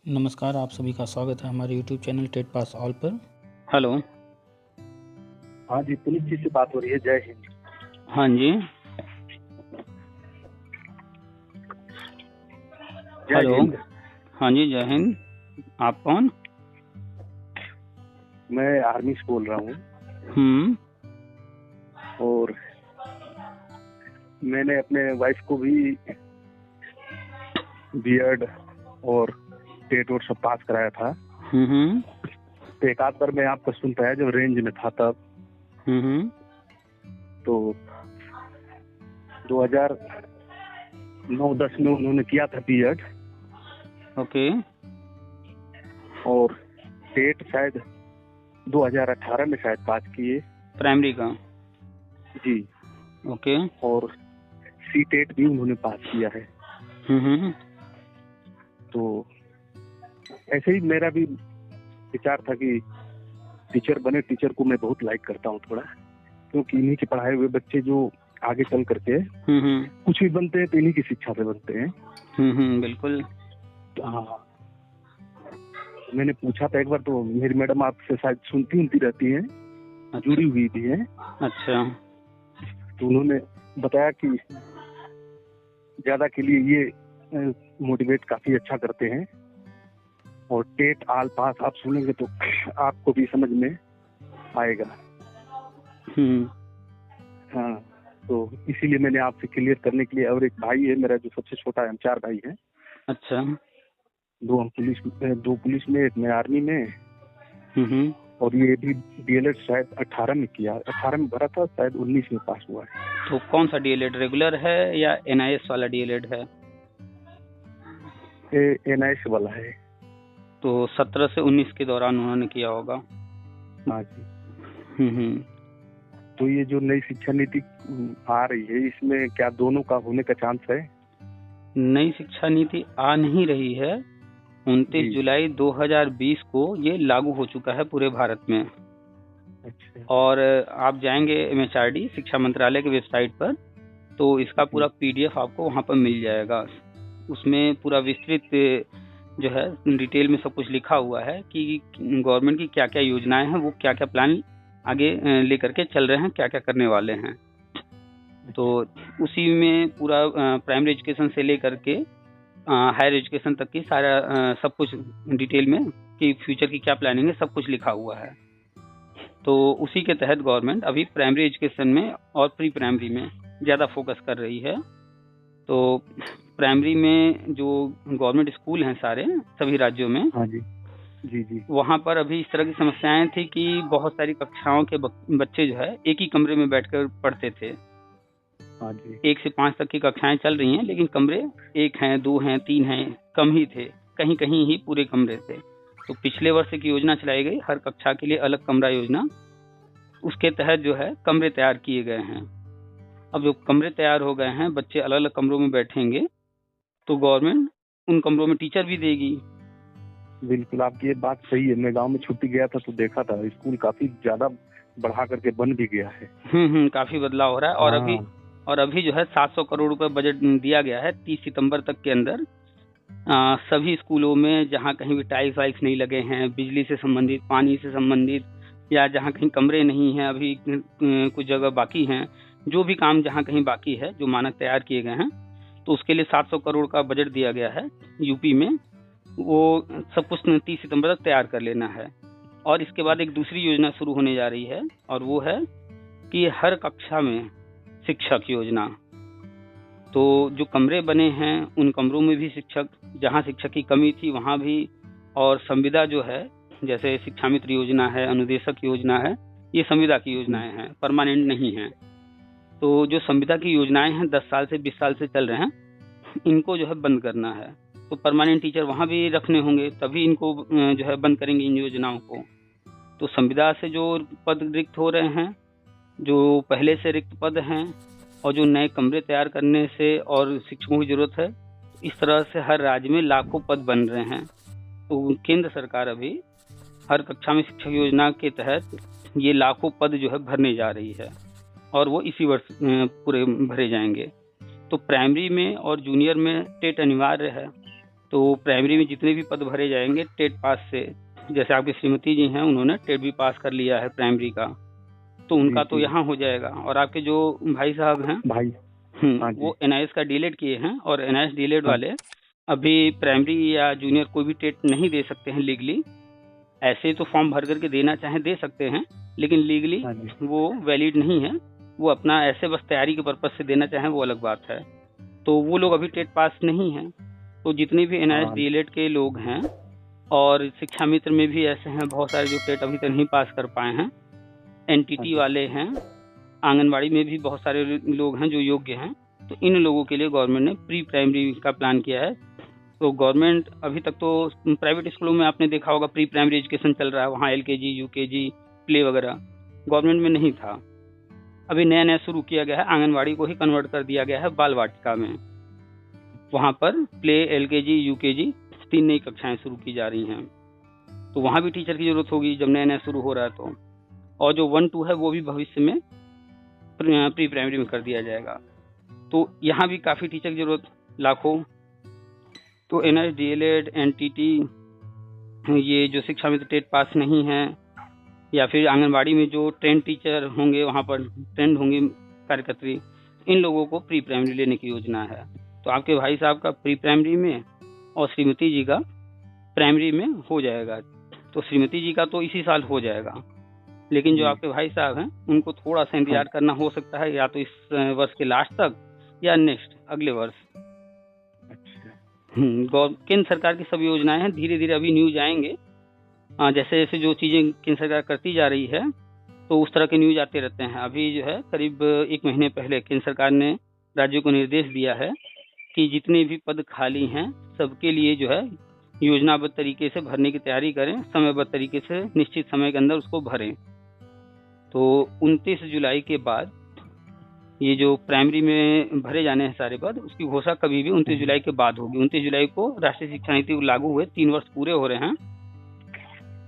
नमस्कार, आप सभी का स्वागत है हमारे YouTube channel TET pass all पर। हेलो। हाँ जी, पुनीत जी से बात हो रही है। जय हिंद। हाँ जी। हेलो। हाँ जी, जय हिंद। आप कौन? मैं आर्मी से बोल रहा हूँ। और मैंने अपने वाइफ को भी बीएड और टेट और सब पास कराया था। तो एक आध बार मैं आपका सुनता है जब रेंज में था तब। तो 2009-10 में उन्होंने किया था बीएड। ओके। और टेट शायद 2018 में शायद पास किए, प्राइमरी का। जी। ओके। और सी टेट भी उन्होंने पास किया है। तो ऐसे ही मेरा भी विचार था कि टीचर बने। टीचर को मैं बहुत लाइक करता हूँ थोड़ा, क्योंकि इन्हीं के पढ़ाए हुए बच्चे जो आगे चल करके कुछ भी बनते हैं तो इन्हीं की शिक्षा से बनते हैं। बिल्कुल। हाँ, मैंने पूछा था एक बार, तो मेरी मैडम आपसे शायद सुनती रहती हैं। अच्छा। जुड़ी हुई भी है। अच्छा। तो उन्होंने बताया कि ज्यादा के लिए ये मोटिवेट काफी अच्छा करते हैं। और टेट आल पास आप सुनेंगे तो आपको भी समझ में आएगा। हाँ, तो इसीलिए मैंने आपसे क्लियर करने के लिए। और एक भाई है मेरा जो सबसे छोटा है, हम 4 भाई हैं। अच्छा। दो पुलिस में, एक में आर्मी में। और ये भी डीएलएड शायद 18 में किया, 18 में भरा था, शायद 19 में पास हुआ है। तो कौन सा डीएलएड, रेगुलर है या एनआईएस वाला डीएलएड है? एनआईएस वाला है। तो 17 से 19 के दौरान उन्होंने किया होगा। हाँ जी। तो ये जो नई शिक्षा नीति आ रही है, इसमें क्या दोनों का होने का चांस है? नई शिक्षा नीति आ नहीं रही है। 29 जुलाई 2020 को ये लागू हो चुका है पूरे भारत में। अच्छा। और आप जाएंगे एमएचआरडी शिक्षा मंत्रालय की वेबसाइट पर, तो इसका पूरा पीडीएफ आपको वहां पर मिल जाएगा। उसमें पूरा विस्तृत जो है डिटेल में सब कुछ लिखा हुआ है कि गवर्नमेंट की क्या क्या योजनाएं हैं, वो क्या क्या प्लान आगे लेकर के चल रहे हैं, क्या क्या करने वाले हैं। तो उसी में पूरा प्राइमरी एजुकेशन से लेकर के हायर एजुकेशन तक की सारा सब कुछ डिटेल में कि फ्यूचर की क्या प्लानिंग है, सब कुछ लिखा हुआ है। तो उसी के तहत गवर्नमेंट अभी प्राइमरी एजुकेशन में और प्री प्राइमरी में ज़्यादा फोकस कर रही है। तो प्राइमरी में जो गवर्नमेंट स्कूल हैं सारे सभी राज्यों में, हाँ जी जी, वहाँ पर अभी इस तरह की समस्याएं थी कि बहुत सारी कक्षाओं के बच्चे जो है एक ही कमरे में बैठकर पढ़ते थे। हाँ जी। 1 से 5 तक की कक्षाएं चल रही हैं, लेकिन कमरे 1 हैं, 2 हैं, 3 हैं, कम ही थे, कहीं कहीं ही पूरे कमरे थे। तो पिछले वर्ष की योजना चलाई गई, हर कक्षा के लिए अलग कमरा योजना। उसके तहत जो है कमरे तैयार किए गए हैं। अब जो कमरे तैयार हो गए हैं, बच्चे अलग अलग कमरों में बैठेंगे, तो गवर्नमेंट उन कमरों में टीचर भी देगी। बिल्कुल, आपकी ये बात सही है। मैं गांव में छुट्टी गया था तो देखा था स्कूल काफी ज्यादा बढ़ा करके बन भी गया है। काफी बदलाव हो रहा है। और अभी जो है 700 करोड़ रुपए बजट दिया गया है 30 सितंबर तक के अंदर। सभी स्कूलों में जहाँ कहीं भी टाइल्स वाइल्स नहीं लगे हैं, बिजली से संबंधित, पानी से संबंधित, या जहाँ कहीं कमरे नहीं हैं, अभी कुछ जगह बाकी हैं, जो भी काम जहाँ कहीं बाकी है, जो मानक तैयार किए गए हैं, तो उसके लिए 700 करोड़ का बजट दिया गया है यूपी में। वो सब कुछ 30 सितंबर तक तैयार कर लेना है। और इसके बाद एक दूसरी योजना शुरू होने जा रही है, और वो है कि हर कक्षा में शिक्षक योजना। तो जो कमरे बने हैं उन कमरों में भी शिक्षक, जहाँ शिक्षक की कमी थी वहाँ भी। और संविदा जो है, जैसे शिक्षा मित्र योजना है, अनुदेशक योजना है, ये संविदा की योजनाएं हैं, परमानेंट नहीं हैं। तो जो संविदा की योजनाएं हैं 10 साल से 20 साल से चल रहे हैं, इनको जो है बंद करना है। तो परमानेंट टीचर वहाँ भी रखने होंगे, तभी इनको जो है बंद करेंगे इन योजनाओं को। तो संविदा से जो पद रिक्त हो रहे हैं, जो पहले से रिक्त पद हैं, और जो नए कमरे तैयार करने से और शिक्षकों की जरूरत है, इस तरह से हर राज्य में लाखों पद बन रहे हैं। तो केंद्र सरकार अभी हर कक्षा में शिक्षक योजना के तहत ये लाखों पद जो है भरने जा रही है, और वो इसी वर्ष पूरे भरे जाएंगे। तो प्राइमरी में और जूनियर में टेट अनिवार्य है। तो प्राइमरी में जितने भी पद भरे जाएंगे टेट पास से, जैसे आपकी श्रीमती जी हैं उन्होंने टेट भी पास कर लिया है प्राइमरी का, तो उनका तो यहाँ हो जाएगा। और आपके जो भाई साहब हैं वो NIS का डीएलएड किए हैं, और NIS डीएलएड वाले अभी प्राइमरी या जूनियर कोई भी टेट नहीं दे सकते हैं लीगली। ऐसे तो फॉर्म भर करके देना चाहें दे सकते हैं, लेकिन लीगली वो वैलिड नहीं है। वो अपना ऐसे बस तैयारी के पर्पज से देना चाहें वो अलग बात है। तो वो लोग अभी टेट पास नहीं हैं। तो जितने भी NIS डीएलएड के लोग हैं, और शिक्षा मित्र में भी ऐसे हैं बहुत सारे जो टेट अभी तक नहीं पास कर पाए हैं, NTT वाले हैं, आंगनबाड़ी में भी बहुत सारे लोग हैं जो योग्य हैं। तो इन लोगों के लिए गवर्नमेंट ने प्री प्राइमरी का प्लान किया है। तो गवर्नमेंट अभी तक तो प्राइवेट स्कूलों में आपने देखा होगा प्री प्राइमरी एजुकेशन चल रहा है, वहाँ LKG UKG प्ले वगैरह, गवर्नमेंट में नहीं था। अभी नया नया शुरू किया गया है, आंगनबाड़ी को ही कन्वर्ट कर दिया गया है बाल वाटिका में। वहाँ पर प्ले LKG UKG 3 नई कक्षाएं शुरू की जा रही हैं। तो वहाँ भी टीचर की जरूरत होगी जब नया नया शुरू हो रहा है तो। और जो 1-2 है वो भी भविष्य में प्री प्राइमरी में कर दिया जाएगा। तो यहाँ भी काफ़ी टीचर की जरूरत लाखों। तो NIS डीएलएड NTT ये जो शिक्षा मित्र टेट पास नहीं है, या फिर आंगनबाड़ी में जो ट्रेंड टीचर होंगे, वहाँ पर ट्रेंड होंगे कार्यकर्त्री, इन लोगों को प्री प्राइमरी लेने की योजना है। तो आपके भाई साहब का प्री प्राइमरी में और श्रीमती जी का प्राइमरी में हो जाएगा। तो श्रीमती जी का तो इसी साल हो जाएगा, लेकिन जो आपके भाई साहब हैं उनको थोड़ा सा इंतजार करना हो सकता है, या तो इस वर्ष के लास्ट तक या नेक्स्ट अगले वर्ष। केंद्र सरकार की सब योजनाएं हैं, धीरे धीरे अभी न्यूज आएंगे। जैसे जैसे जो चीजें केंद्र सरकार करती जा रही है तो उस तरह के न्यूज आते रहते हैं। अभी जो है करीब 1 महीने पहले केंद्र सरकार ने राज्यों को निर्देश दिया है कि जितने भी पद खाली हैं सबके लिए जो है योजनाबद्ध तरीके से भरने की तैयारी करें, समयबद्ध तरीके से निश्चित समय के अंदर उसको भरें। तो 29 जुलाई के बाद ये जो प्राइमरी में भरे जाने हैं सारे पद, उसकी घोषणा कभी भी 29 जुलाई के बाद होगी। 29 जुलाई को राष्ट्रीय शिक्षा नीति लागू हुए 3 वर्ष पूरे हो रहे हैं।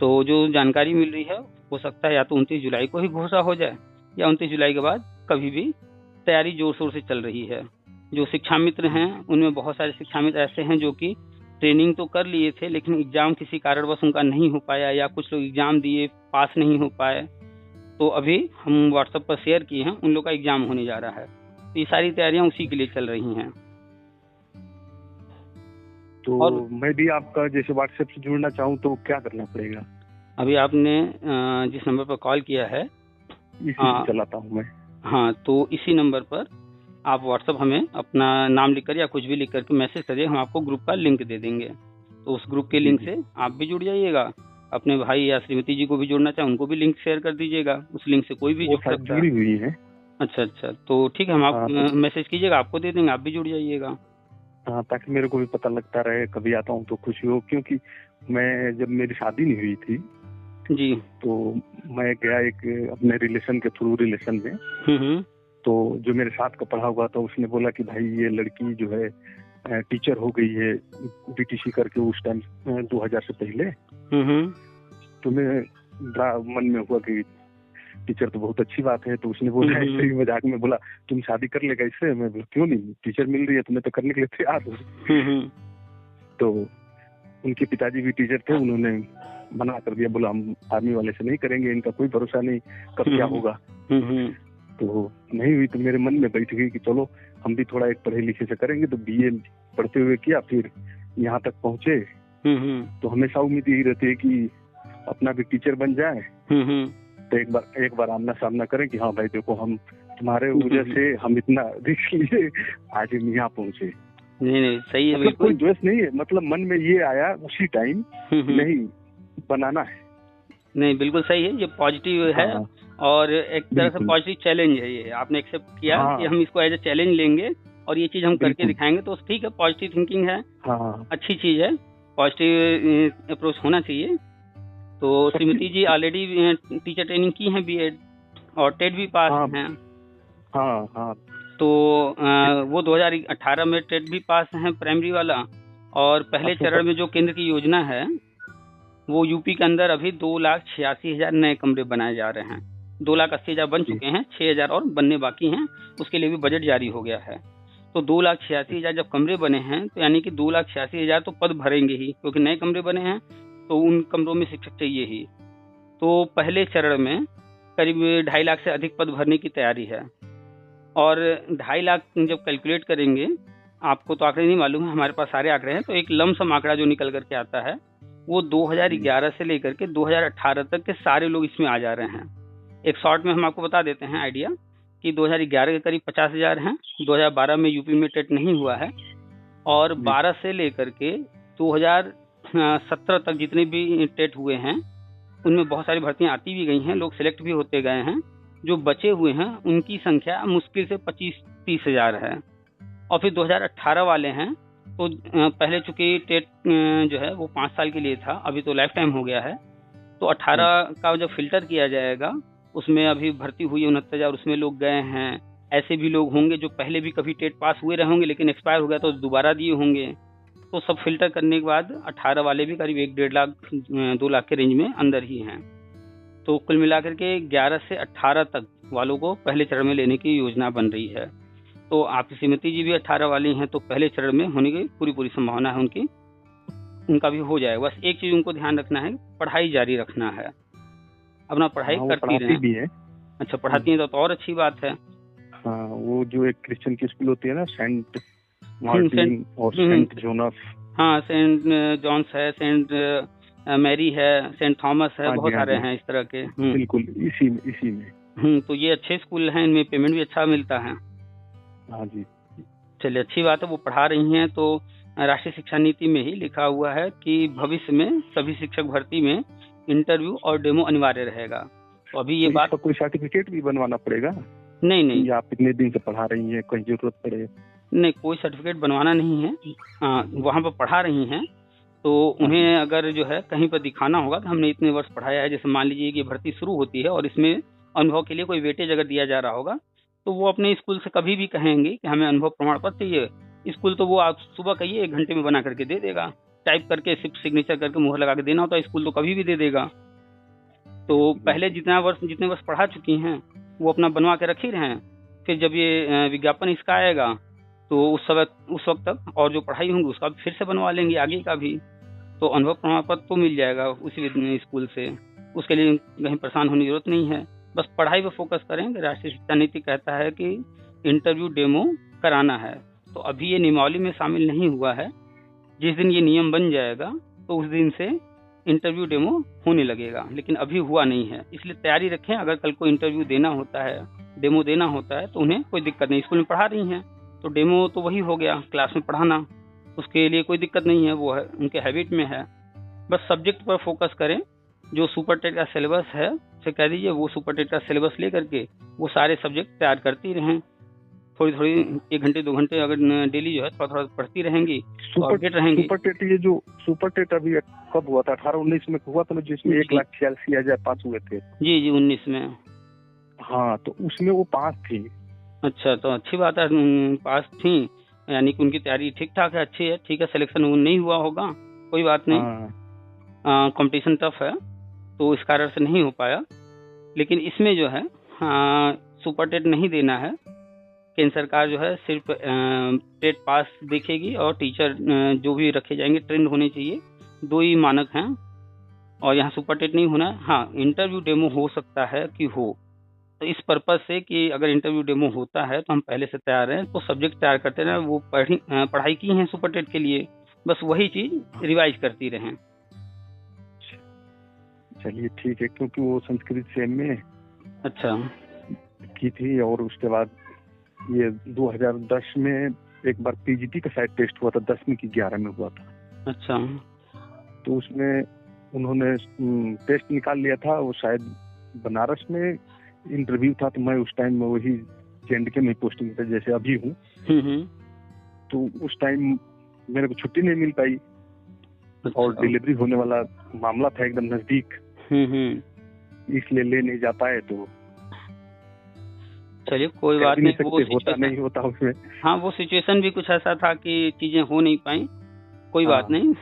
तो जो जानकारी मिल रही है हो सकता है या तो 29 जुलाई को ही घोषणा हो जाए, या 29 जुलाई के बाद कभी भी। तैयारी जोर शोर से चल रही है। जो शिक्षा मित्र हैं उनमें बहुत सारे शिक्षा मित्र ऐसे हैं जो कि ट्रेनिंग तो कर लिए थे, लेकिन एग्जाम किसी कारणवश उनका नहीं हो पाया, या कुछ लोग एग्जाम दिए पास नहीं हो पाए। तो अभी हम व्हाट्सएप पर शेयर किए हैं, उन लोग का एग्जाम होने जा रहा है। तो ये सारी तैयारियां उसी के लिए चल रही हैं। तो और मैं भी आपका जैसे व्हाट्सएप से जुड़ना चाहूँ तो क्या करना पड़ेगा? अभी आपने जिस नंबर पर कॉल किया है इसी चलाता हूँ मैं। हाँ, तो इसी नंबर पर आप व्हाट्सएप हमें अपना नाम लिखकर या कुछ भी लिख करके मैसेज करिए, हम आपको ग्रुप का लिंक दे देंगे। तो उस ग्रुप के लिंक से आप भी जुड़ जाइएगा। अपने भाई या श्रीमती जी को भी जोड़ना चाहे उनको भी लिंक शेयर कर दीजिएगा। उस लिंक से कोई भी जुड़ सकता है। जुड़ी हुई है। अच्छा, तो ठीक है, हम आप मैसेज कीजिएगा, आपको दे देंगे, आप भी जुड़ जाइएगा। हाँ, ताकि मेरे को भी पता लगता रहे, कभी आता हूँ तो खुशी हो। क्योंकि मैं जब मेरी शादी नहीं हुई थी जी, तो मैं गया एक अपने रिलेशन के थ्रू रिलेशन में। तो जो मेरे साथ का पढ़ा हुआ था उसने बोला कि भाई ये लड़की जो है टीचर हो गई है BTC करके उस टाइम 2000 से पहले। तो मैं मन में हुआ कि टीचर तो बहुत अच्छी बात है। तो उसने बोला ऐसे ही मजाक में बोला तुम शादी कर लेगा इससे? मैं बोला क्यों नहीं, टीचर मिल रही है तुम्हें तो करने के लिए तैयार हो। तो उनके पिताजी भी टीचर थे, उन्होंने मना कर दिया, बोला हम आर्मी वाले से नहीं करेंगे, इनका कोई भरोसा नहीं कब क्या होगा। तो नहीं हुई। तो मेरे मन में बैठ गई कि चलो हम भी थोड़ा एक पढ़े लिखे से करेंगे। तो BA पढ़ते हुए किया, फिर यहाँ तक पहुँचे। तो हमेशा उम्मीद यही रहती है कि अपना भी टीचर बन जाए, तो एक बार आमना सामना करें कि हाँ भाई देखो हम तुम्हारे वजह से हम इतना रिस्क लिए आज हम यहाँ पहुँचे। नहीं सही है, मतलब कोई द्वेष नहीं है, मतलब मन में ये आया उसी टाइम नहीं बनाना है। नहीं बिल्कुल सही है, ये पॉजिटिव है। और एक तरह से पॉजिटिव चैलेंज है ये, आपने एक्सेप्ट किया कि हम इसको एज ए चैलेंज लेंगे और ये चीज हम करके दिखाएंगे। तो ठीक है, पॉजिटिव थिंकिंग है, अच्छी चीज है, पॉजिटिव अप्रोच होना चाहिए। तो श्रीमती जी ऑलरेडी टीचर ट्रेनिंग की है BEd और टेट भी पास हैं। तो वो 2018 में टेट भी पास हैं प्राइमरी वाला। और पहले चरण में जो केंद्र की योजना है वो यूपी के अंदर अभी 2,86,000 नए कमरे बनाए जा रहे हैं। 2,80,000 बन चुके हैं, 6,000 और बनने बाकी हैं। उसके लिए भी बजट जारी हो गया है। तो 2,86,000 जब कमरे बने हैं तो यानी कि 2,86,000 तो पद भरेंगे ही, क्योंकि नए कमरे बने हैं तो उन कमरों में शिक्षक चाहिए ही। तो पहले चरण में करीब 2.5 लाख से अधिक पद भरने की तैयारी है। और 2.5 लाख जब कैलकुलेट करेंगे, आपको तो आंकड़े नहीं मालूम है, हमारे पास सारे आंकड़े हैं, तो एक लमसम आंकड़ा जो निकल करके आता है वो 2011 से लेकर के 2018 तक के सारे लोग इसमें आ जा रहे हैं। एक शॉर्ट में हम आपको बता देते हैं आइडिया कि 2011 के करीब 50,000 हैं, 2012 में यूपी में टेट नहीं हुआ है, और 12 से लेकर के 2017 तक जितने भी टेट हुए हैं उनमें बहुत सारी भर्तियां आती भी गई हैं, लोग सिलेक्ट भी होते गए हैं। जो बचे हुए हैं उनकी संख्या मुश्किल से 25-30 हजार है। और फिर 2018 वाले हैं तो पहले चूंकि टेट जो है वो 5 साल के लिए था, अभी तो लाइफ टाइम हो गया है, तो 18 का जब फिल्टर किया जाएगा उसमें अभी भर्ती हुई 69,000, उसमें लोग गए हैं। ऐसे भी लोग होंगे जो पहले भी कभी टेट पास हुए रहे होंगे लेकिन एक्सपायर हो गया तो दोबारा दिए होंगे। तो सब फिल्टर करने के बाद 18 वाले भी करीब 1-1.5 लाख 2 लाख के रेंज में अंदर ही हैं। तो कुल मिलाकर के 11 से 18 तक वालों को पहले चरण में लेने की योजना बन रही है। तो आपकी श्रीमती जी भी 18 वाली हैं, तो पहले चरण में होने की पूरी संभावना है उनकी, उनका भी हो जाएगा। बस एक चीज उनको ध्यान रखना है, पढ़ाई जारी रखना है, अपना पढ़ाई करती रहे। अच्छा, पढ़ाती हैं तो और अच्छी बात है। हाँ, वो जो एक क्रिश्चियन की स्कूल होती है ना, सेंट मार्टिन और सेंट जोनस। हाँ, सेंट जॉन्स है, सेंट मैरी है, सेंट थॉमस है, बहुत सारे हैं इस तरह के। बिल्कुल इसी में। तो ये अच्छे स्कूल हैं, इनमें पेमेंट भी अच्छा मिलता है। हाँ जी, चलिए अच्छी बात है, वो पढ़ा रही हैं। तो राष्ट्रीय शिक्षा नीति में ही लिखा हुआ है कि भविष्य में सभी शिक्षक भर्ती में इंटरव्यू और डेमो अनिवार्य रहेगा। तो अभी ये बात, कोई सर्टिफिकेट भी बनवाना पड़ेगा? नहीं, आप इतने दिन से पढ़ा रही हैं, कोई जरूरत पड़े? नहीं, कोई सर्टिफिकेट बनवाना नहीं है। वहाँ पर पढ़ा रही हैं तो उन्हें अगर जो है कहीं पर दिखाना होगा कि हमने इतने वर्ष पढ़ाया है, जैसे मान लीजिए कि भर्ती शुरू होती है और इसमें अनुभव के लिए कोई वेटेज अगर दिया जा रहा होगा, तो वो अपने स्कूल से कभी भी कहेंगे कि हमें अनुभव प्रमाण पत्र चाहिए। स्कूल तो वो आप सुबह कहिए 1 घंटे में बना करके दे देगा, टाइप करके सिग्नेचर करके मुहर लगा के देना होता है, स्कूल तो कभी भी दे देगा। तो पहले जितने वर्ष पढ़ा चुकी हैं वो अपना बनवा के रख ही रहे हैं। फिर जब ये विज्ञापन इसका आएगा तो उस वक्त तक और जो पढ़ाई होंगी उसका फिर से बनवा लेंगे आगे का भी, तो अनुभव प्रमाण पत्र तो मिल जाएगा उसी स्कूल से। उसके लिए कहीं परेशान होने की जरूरत नहीं है, बस पढ़ाई पे फोकस करें। राष्ट्रीय शिक्षा नीति कहता है कि इंटरव्यू डेमो कराना है, तो अभी ये नियमावली में शामिल नहीं हुआ है। जिस दिन ये नियम बन जाएगा तो उस दिन से इंटरव्यू डेमो होने लगेगा, लेकिन अभी हुआ नहीं है। इसलिए तैयारी रखें, अगर कल को इंटरव्यू देना होता है, डेमो देना होता है, तो उन्हें कोई दिक्कत नहीं। स्कूल में पढ़ा रही हैं तो डेमो तो वही हो गया, क्लास में पढ़ाना, उसके लिए कोई दिक्कत नहीं है, वो है उनके हैबिट में है। बस सब्जेक्ट पर फोकस करें। जो सुपर टेट का सिलेबस है उसे कह दीजिए वो सुपर टेट का सिलेबस ले करके वो सारे सब्जेक्ट तैयार करती रहें। थोड़ी 1 घंटे 2 घंटे अगर डेली जो है थोड़ा पढ़ती रहेंगी तो अपडेट रहेंगी। सुपर टेट, ये जो सुपर टेट अभी कब हुआ था? 18-19 में हुआ था ना, जिसमें 1,86,000 पास हुए थे। जी 19 में। हाँ, तो उसमें वो पास थी। अच्छा, तो अच्छी बात है, पास थी, यानी कि उनकी तैयारी ठीक ठाक है, अच्छी है। ठीक है, सिलेक्शन नहीं हुआ होगा, कोई बात नहीं, कंपटीशन टफ है तो इस कारण से नहीं हो पाया। लेकिन इसमें जो है सुपर टेट नहीं देना है। केंद्र सरकार जो है सिर्फ टेट पास देखेगी और टीचर जो भी रखे जाएंगे ट्रेंड होने चाहिए, 2 ही मानक हैं। और यहाँ सुपर टेट नहीं होना है। हाँ, इंटरव्यू डेमो हो सकता है कि हो, तो इस पर्पज से कि अगर इंटरव्यू डेमो होता है तो हम पहले से तैयार हैं, तो सब्जेक्ट तैयार करते रहें। वो पढ़ाई की हैं सुपर टेट के लिए, बस वही चीज रिवाइज करती रहें। चलिए ठीक है, क्योंकि वो संस्कृत से MA अच्छा की थी, और उसके बाद ये 2010 में एक बार PGT का शायद टेस्ट हुआ था, 10वीं की 11 में हुआ था। अच्छा, तो उसमें उन्होंने टेस्ट निकाल लिया था, वो शायद बनारस में इंटरव्यू था, तो मैं उस टाइम में वही JNK में पोस्टिंग था जैसे अभी हूँ। तो उस टाइम मेरे को छुट्टी नहीं मिल पाई। अच्छा। और डिलीवरी होने वाला मामला था एकदम नजदीक, इसलिए ले नहीं जा पाए। तो चलिए कोई बात नहीं, वो होता नहीं होता उसमें। हाँ, वो सिचुएशन भी कुछ ऐसा था कि चीजें हो नहीं पाई, कोई बात नहीं।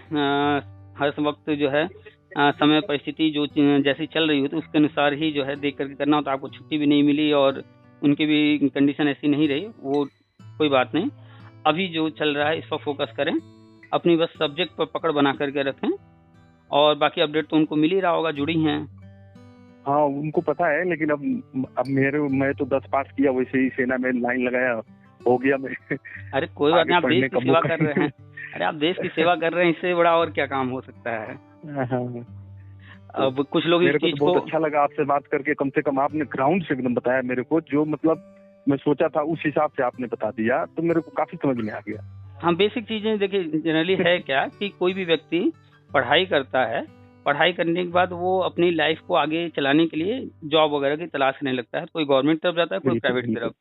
हर वक्त जो है समय परिस्थिति जो जैसी चल रही होती उसके अनुसार ही जो है देख करके करना होता। आपको छुट्टी भी नहीं मिली और उनकी भी कंडीशन ऐसी नहीं रही, वो कोई बात नहीं। अभी जो चल रहा है इस पर फोकस करें, अपनी बस सब्जेक्ट पर पकड़ बना करके रखें, और बाकी अपडेट तो उनको मिल ही रहा होगा, जुड़ी हैं। हाँ उनको पता है, लेकिन अब मैं तो 10 पास किया, वैसे ही सेना में लाइन लगाया, हो गया मैं। अरे कोई बात नहीं, आप देश की सेवा कर रहे हैं। अरे आप देश की सेवा कर रहे हैं, इससे बड़ा और क्या काम हो सकता है। अब कुछ लोग इस चीज को, बहुत अच्छा लगा आपसे बात करके, कम से कम आपने ग्राउंड से एकदम बताया मेरे को, जो मतलब मैं सोचा था उस हिसाब से आपने बता दिया, तो मेरे को काफी समझ में आ गया। हाँ, बेसिक चीजें देखिए जनरली है क्या कि कोई भी व्यक्ति पढ़ाई करता है, पढ़ाई करने के बाद वो अपनी लाइफ को आगे चलाने के लिए जॉब वगैरह की तलाश करने लगता है। कोई गवर्नमेंट तरफ जाता है, कोई प्राइवेट तरफ।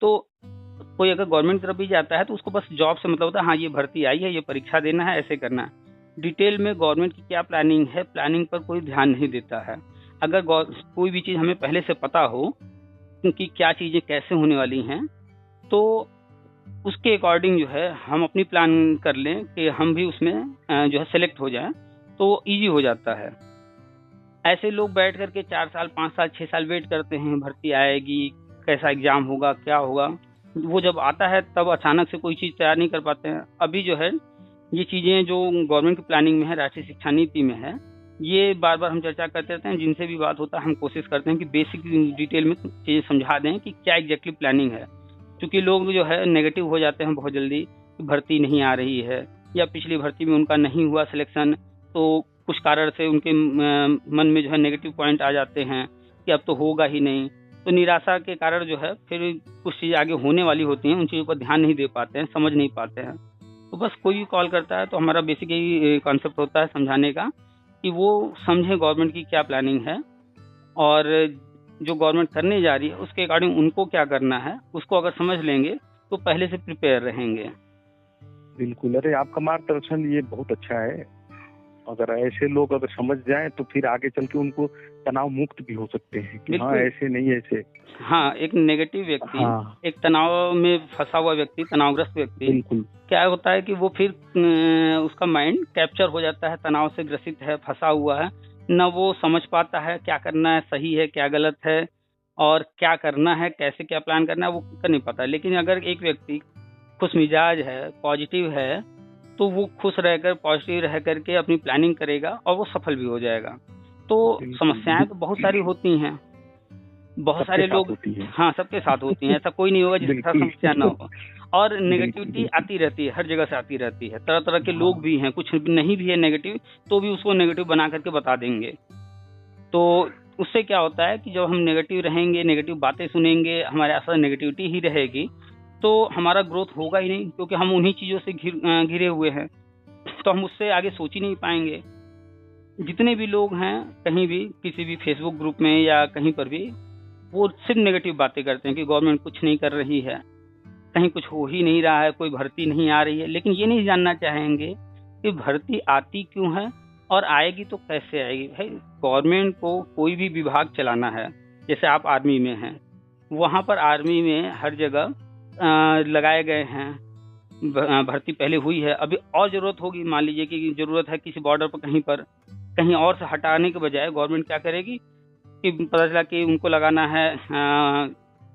तो कोई अगर गवर्नमेंट तरफ भी जाता है तो उसको बस जॉब से मतलब होता है, हाँ ये भर्ती आई है, ये परीक्षा देना है, ऐसे करना है। डिटेल में गवर्नमेंट की क्या प्लानिंग है, प्लानिंग पर कोई ध्यान नहीं देता है। अगर कोई भी चीज़ हमें पहले से पता हो कि क्या चीज़ें कैसे होने वाली हैं, तो उसके अकॉर्डिंग जो है हम अपनी प्लान कर लें कि हम भी उसमें जो है सेलेक्ट हो जाएं, तो इजी हो जाता है। ऐसे लोग बैठ करके 4 साल 5 साल 6 साल वेट करते हैं, भर्ती आएगी, कैसा एग्जाम होगा, क्या होगा। वो जब आता है तब अचानक से कोई चीज़ तैयार नहीं कर पाते हैं। अभी जो है ये चीज़ें जो गवर्नमेंट की प्लानिंग में है, राष्ट्रीय शिक्षा नीति में है, ये बार बार हम चर्चा करते रहते हैं। जिनसे भी बात होता है हम कोशिश करते हैं कि बेसिक डिटेल में चीज़ें समझा दें कि क्या एग्जैक्टली प्लानिंग है। क्योंकि लोग जो है नेगेटिव हो जाते हैं बहुत जल्दी, भर्ती नहीं आ रही है या पिछली भर्ती में उनका नहीं हुआ सिलेक्शन, तो कुछ कारण से उनके मन में जो है नेगेटिव पॉइंट आ जाते हैं कि अब तो होगा ही नहीं। तो निराशा के कारण जो है फिर कुछ चीज़ आगे होने वाली होती हैं, उन चीज़ों पर ध्यान नहीं दे पाते हैं, समझ नहीं पाते हैं। तो बस कोई भी कॉल करता है तो हमारा बेसिक यही कॉन्सेप्ट होता है समझाने का कि वो समझें गवर्नमेंट की क्या प्लानिंग है, और जो गवर्नमेंट करने जा रही है उसके अकॉर्डिंग उनको क्या करना है, उसको अगर समझ लेंगे तो पहले से प्रिपेयर रहेंगे। बिल्कुल, अरे आपका मार्गदर्शन ये बहुत अच्छा है। अगर ऐसे लोग अगर समझ जाएं तो फिर आगे चल के उनको तनाव मुक्त भी हो सकते हैं कि हाँ ऐसे नहीं ऐसे। हाँ, एक नेगेटिव व्यक्ति, हाँ, एक तनाव में फंसा हुआ व्यक्ति, तनावग्रस्त व्यक्ति, क्या होता है कि वो फिर उसका माइंड कैप्चर हो जाता है, तनाव से ग्रसित है, फंसा हुआ है, न वो समझ पाता है क्या करना है, सही है क्या गलत है, और क्या करना है, कैसे क्या प्लान करना है, वो कर नहीं पाता। लेकिन अगर एक व्यक्ति खुश मिजाज है, पॉजिटिव है, तो वो खुश रहकर, पॉजिटिव रह करके अपनी प्लानिंग करेगा और वो सफल भी हो जाएगा। तो समस्याएं तो बहुत सारी होती हैं, बहुत सारे लोग, हाँ सबके साथ होती हैं, ऐसा कोई नहीं होगा जिसके साथ समस्या ना हो। और नेगेटिविटी आती रहती है, हर जगह से आती रहती है। तरह तरह के लोग भी हैं, कुछ नहीं भी है नेगेटिव तो भी उसको नेगेटिव बना करके बता देंगे। तो उससे क्या होता है कि जब हम नेगेटिव रहेंगे, नेगेटिव बातें सुनेंगे, हमारे आसपास नेगेटिविटी ही रहेगी, तो हमारा ग्रोथ होगा ही नहीं, क्योंकि हम उन्हीं चीज़ों से घिरे हुए हैं, तो हम उससे आगे सोच ही नहीं पाएंगे। जितने भी लोग हैं कहीं भी, किसी भी फेसबुक ग्रुप में या कहीं पर भी, वो सिर्फ नेगेटिव बातें करते हैं कि गवर्नमेंट कुछ नहीं कर रही है, कहीं कुछ हो ही नहीं रहा है, कोई भर्ती नहीं आ रही है। लेकिन ये नहीं जानना चाहेंगे कि भर्ती आती क्यों है और आएगी तो कैसे आएगी। भाई गवर्नमेंट को कोई भी विभाग चलाना है, जैसे आप आर्मी में हैं, वहाँ पर आर्मी में हर जगह लगाए गए हैं, भर्ती पहले हुई है, अभी और ज़रूरत होगी। मान लीजिए कि ज़रूरत है किसी बॉर्डर पर, कहीं पर कहीं और से हटाने के बजाय गवर्नमेंट क्या करेगी कि पता चला कि उनको लगाना है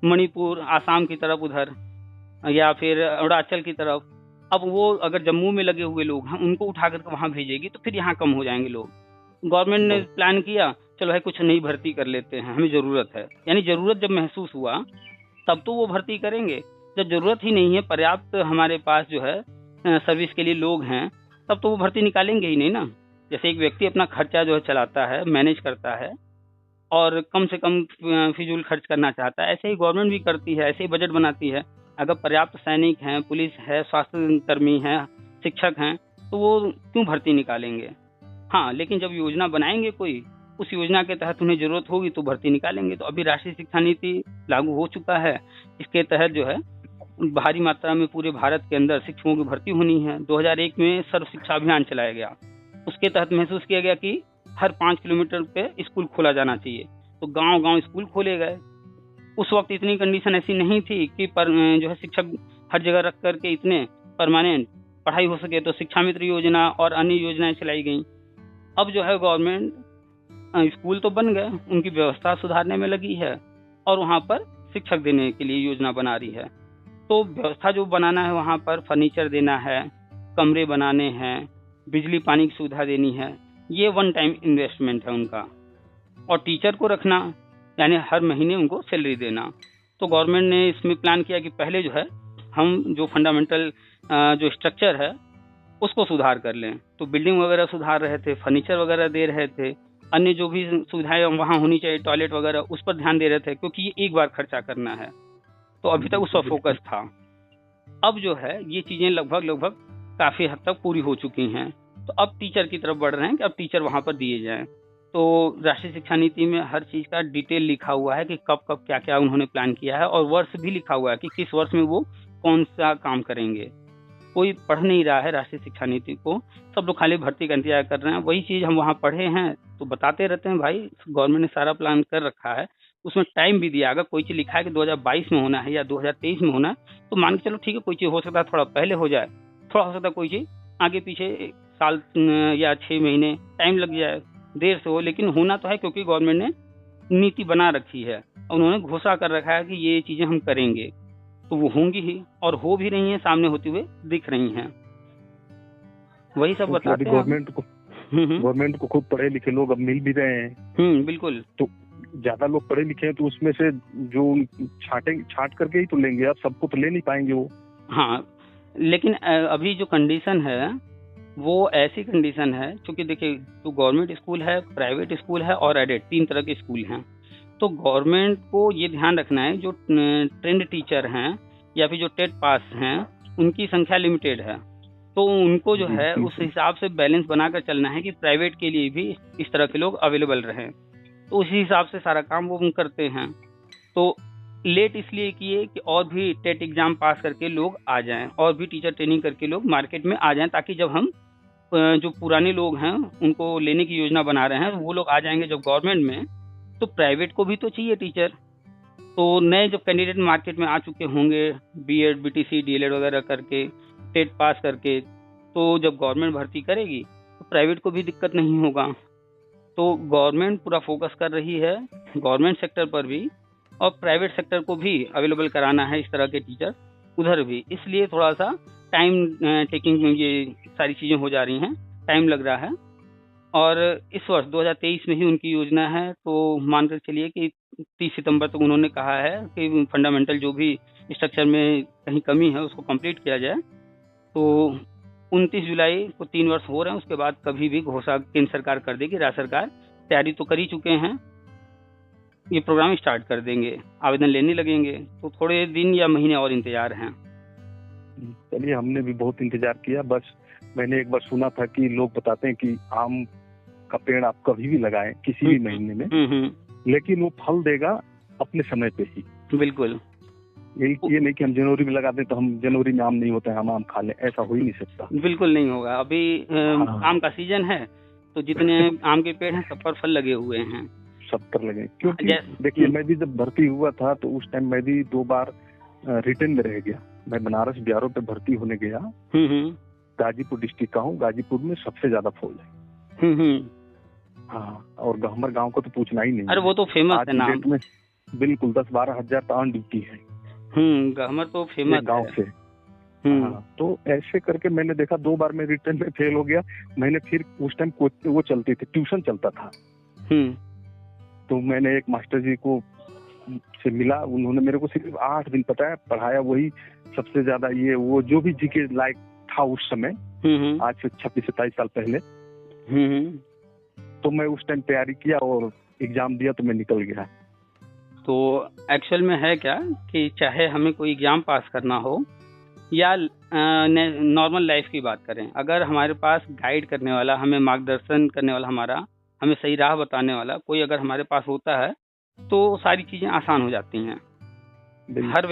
मणिपुर, आसाम की तरफ उधर, या फिर अरुणाचल की तरफ। अब वो अगर जम्मू में लगे हुए लोग हैं उनको उठा करके वहाँ भेजेगी तो फिर यहाँ कम हो जाएंगे लोग। गवर्नमेंट ने प्लान किया, चलो भाई कुछ नई भर्ती कर लेते हैं, हमें ज़रूरत है, यानी ज़रूरत जब महसूस हुआ तब तो वो भर्ती करेंगे। जब ज़रूरत ही नहीं है, पर्याप्त हमारे पास जो है सर्विस के लिए लोग हैं, तब तो वो भर्ती निकालेंगे ही नहीं ना। जैसे एक व्यक्ति अपना खर्चा जो है चलाता है, मैनेज करता है और कम से कम फिजूल खर्च करना चाहता है, ऐसे ही गवर्नमेंट भी करती है, ऐसे ही बजट बनाती है। अगर पर्याप्त सैनिक हैं, पुलिस है, स्वास्थ्य कर्मी हैं, शिक्षक हैं, तो वो क्यों भर्ती निकालेंगे। हाँ, लेकिन जब योजना बनाएंगे कोई, उस योजना के तहत उन्हें ज़रूरत होगी तो भर्ती निकालेंगे। तो अभी राष्ट्रीय शिक्षा नीति लागू हो चुका है, इसके तहत जो है भारी मात्रा में पूरे भारत के अंदर शिक्षकों की भर्ती होनी है। 2001 में सर्व शिक्षा अभियान चलाया गया, उसके तहत महसूस किया गया कि हर 5 किलोमीटर पे स्कूल खोला जाना चाहिए, तो गांव-गांव स्कूल खोले गए। उस वक्त इतनी कंडीशन ऐसी नहीं थी कि जो है शिक्षक हर जगह रख करके इतने परमानेंट पढ़ाई हो सके, तो शिक्षा मित्र योजना और अन्य योजनाएं चलाई गई। अब जो है गवर्नमेंट स्कूल तो बन गए, उनकी व्यवस्था सुधारने में लगी है और वहाँ पर शिक्षक देने के लिए योजना बना रही है। तो व्यवस्था जो बनाना है वहाँ पर फर्नीचर देना है, कमरे बनाने हैं, बिजली पानी की सुविधा देनी है, ये वन टाइम इन्वेस्टमेंट है उनका। और टीचर को रखना यानी हर महीने उनको सैलरी देना। तो गवर्नमेंट ने इसमें प्लान किया कि पहले जो है हम जो फंडामेंटल जो स्ट्रक्चर है उसको सुधार कर लें। तो बिल्डिंग वगैरह सुधार रहे थे, फर्नीचर वगैरह दे रहे थे, अन्य जो भी सुविधाएं वहाँ होनी चाहिए, टॉयलेट वगैरह, उस पर ध्यान दे रहे थे, क्योंकि ये एक बार खर्चा करना है। तो अभी तक उस पर फोकस था। अब जो है ये चीजें लगभग काफी हद तक पूरी हो चुकी हैं। तो अब टीचर की तरफ बढ़ रहे हैं कि अब टीचर वहां पर दिए जाएं। तो राष्ट्रीय शिक्षा नीति में हर चीज का डिटेल लिखा हुआ है कि कब कब क्या क्या उन्होंने प्लान किया है, और वर्ष भी लिखा हुआ है कि किस वर्ष में वो कौन सा काम करेंगे। कोई पढ़ नहीं रहा है राष्ट्रीय शिक्षा नीति को, सब लोग खाली भर्ती का इंतजार कर रहे हैं। वही चीज हम वहाँ पढ़े हैं तो बताते रहते हैं, भाई गवर्नमेंट ने सारा प्लान कर रखा है, उसमें टाइम भी दिया। अगर कोई चीज लिखा है कि 2022 में होना है या 2023 में होना है, तो मान के चलो ठीक है, कोई चीज हो सकता है थोड़ा पहले हो जाए, थोड़ा हो सकता है कोई चीज आगे पीछे 1 साल या 6 महीने टाइम लग जाए, देर से हो, लेकिन होना तो है, क्योंकि गवर्नमेंट ने नीति बना रखी है, उन्होंने घोषणा कर रखा है कि ये चीजें हम करेंगे, तो वो होंगी ही, और हो भी रही हैं, सामने होती हुए दिख रही हैं। वही सब बताते हैं गवर्नमेंट को खुद पढ़े लिखे लोग अब मिल भी रहे हैं। बिल्कुल। तो ज्यादा लोग पढ़े लिखे हैं तो उसमें से जो छाट करके ही तो लेंगे, अब सबको तो ले नहीं पाएंगे वो। हाँ, लेकिन अभी जो कंडीशन है वो ऐसी कंडीशन है, क्योंकि देखिए तो गवर्नमेंट स्कूल है, प्राइवेट स्कूल है और एडेड, 3 तरह के स्कूल हैं। तो गवर्नमेंट को ये ध्यान रखना है जो ट्रेंड टीचर हैं या फिर जो टेट पास हैं उनकी संख्या लिमिटेड है, तो उनको जो है उस हिसाब से बैलेंस बनाकर चलना है कि प्राइवेट के लिए भी इस तरह के लोग अवेलेबल रहें। तो उसी हिसाब से सारा काम वो करते हैं। तो लेट इसलिए किए कि और भी टेट एग्जाम पास करके लोग आ जाएं, और भी टीचर ट्रेनिंग करके लोग मार्केट में आ जाएं, ताकि जब हम जो पुराने लोग हैं उनको लेने की योजना बना रहे हैं, वो लोग आ जाएंगे जब गवर्नमेंट में, तो प्राइवेट को भी तो चाहिए टीचर। तो नए जब कैंडिडेट मार्केट में आ चुके होंगे, बीएड, बीटीसी, डीएलएड वगैरह करके, टेट पास करके, तो जब गवर्नमेंट भर्ती करेगी तो प्राइवेट को भी दिक्कत नहीं होगा। तो गवर्नमेंट पूरा फोकस कर रही है गवर्नमेंट सेक्टर पर भी, और प्राइवेट सेक्टर को भी अवेलेबल कराना है इस तरह के टीचर उधर भी। इसलिए थोड़ा सा टाइम टेकिंग में ये सारी चीज़ें हो जा रही हैं, टाइम लग रहा है। और इस वर्ष 2023 में ही उनकी योजना है, तो मानकर चलिए कि 30 सितंबर तक उन्होंने कहा है कि फंडामेंटल जो भी स्ट्रक्चर में कहीं कमी है उसको कंप्लीट किया जाए। तो 29 जुलाई को 3 वर्ष हो रहे हैं, उसके बाद कभी भी घोषणा केंद्र सरकार कर देगी। राज्य सरकार तैयारी तो कर ही चुके हैं, ये प्रोग्राम स्टार्ट कर देंगे, आवेदन लेने लगेंगे, तो थोड़े दिन या महीने और इंतजार हैं। चलिए, हमने भी बहुत इंतजार किया। बस मैंने एक बार सुना था कि लोग बताते हैं कि आम का पेड़ आप कभी भी लगाएं किसी भी महीने में, लेकिन वो फल देगा अपने समय पे ही। बिल्कुल, ये नहीं कि हम जनवरी में लगा दें तो हम जनवरी में आम नहीं होते हैं, हम आम खा लें, ऐसा हो ही नहीं सकता। बिल्कुल नहीं होगा। अभी आम का सीजन है, तो जितने आम के पेड़ हैं सब पर फल लगे हुए हैं, 70 लगे। क्योंकि देखिए, मैं भी जब भर्ती हुआ था तो उस टाइम मैं भी 2 बार रिटर्न में रह गया। मैं बनारस BRO पे भर्ती होने गया। गाजीपुर डिस्ट्रिक्ट का हूँ, गाजीपुर में सबसे ज्यादा फूल है। हाँ, और गहमर गांव को तो पूछना ही नहीं। अरे वो तो फेमस है नाम में, बिल्कुल 10-12 हजार ऑन ड्यूटी है। गहमर तो फेमस गांव से। हाँ, तो ऐसे करके मैंने देखा 2 बार मैं रिटर्न में फेल हो गया। मैंने फिर उस टाइम वो चलती थी, ट्यूशन चलता था। तो मैंने एक मास्टर जी को से मिला, उन्होंने मेरे को सिर्फ 8 दिन पढ़ाया, वही सबसे ज्यादा ये वो जो भी जीके लायक था उस समय, आज से 26-27 साल पहले। तो मैं उस टाइम तैयारी किया और एग्जाम दिया तो मैं निकल गया। तो एक्चुअल में है क्या कि चाहे हमें कोई एग्जाम पास करना हो या नॉर्मल लाइफ की बात करें, अगर हमारे पास गाइड करने वाला, हमें मार्गदर्शन करने वाला, हमें सही राह बताने वाला कोई अगर हमारे पास होता है तो सारी चीजें आसान हो जाती हैं। हर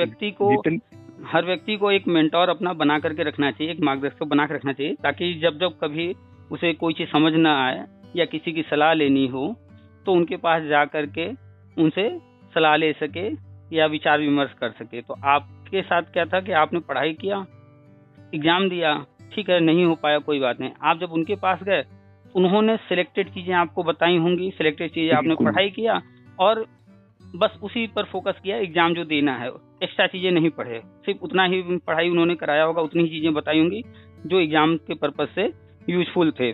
व्यक्ति को एक मेंटोर अपना बना करके रखना चाहिए, एक मार्गदर्शक बना कर रखना चाहिए, ताकि जब कभी उसे कोई चीज समझ ना आए या किसी की सलाह लेनी हो तो उनके पास जा करके उनसे सलाह ले सके या विचार विमर्श कर सके। तो आपके साथ क्या था कि आपने पढ़ाई किया, एग्जाम दिया, ठीक है, नहीं हो पाया, कोई बात नहीं। आप जब उनके पास गए, उन्होंने सिलेक्टेड चीजें आपको बताई होंगी, सिलेक्टेड चीजें आपने पढ़ाई किया और बस उसी पर फोकस किया, एग्जाम जो देना है, एक्स्ट्रा चीजें नहीं पढ़े, सिर्फ उतना ही पढ़ाई उन्होंने कराया होगा, उतनी ही चीजें बताई होंगी जो एग्जाम के पर्पज से यूजफुल थे,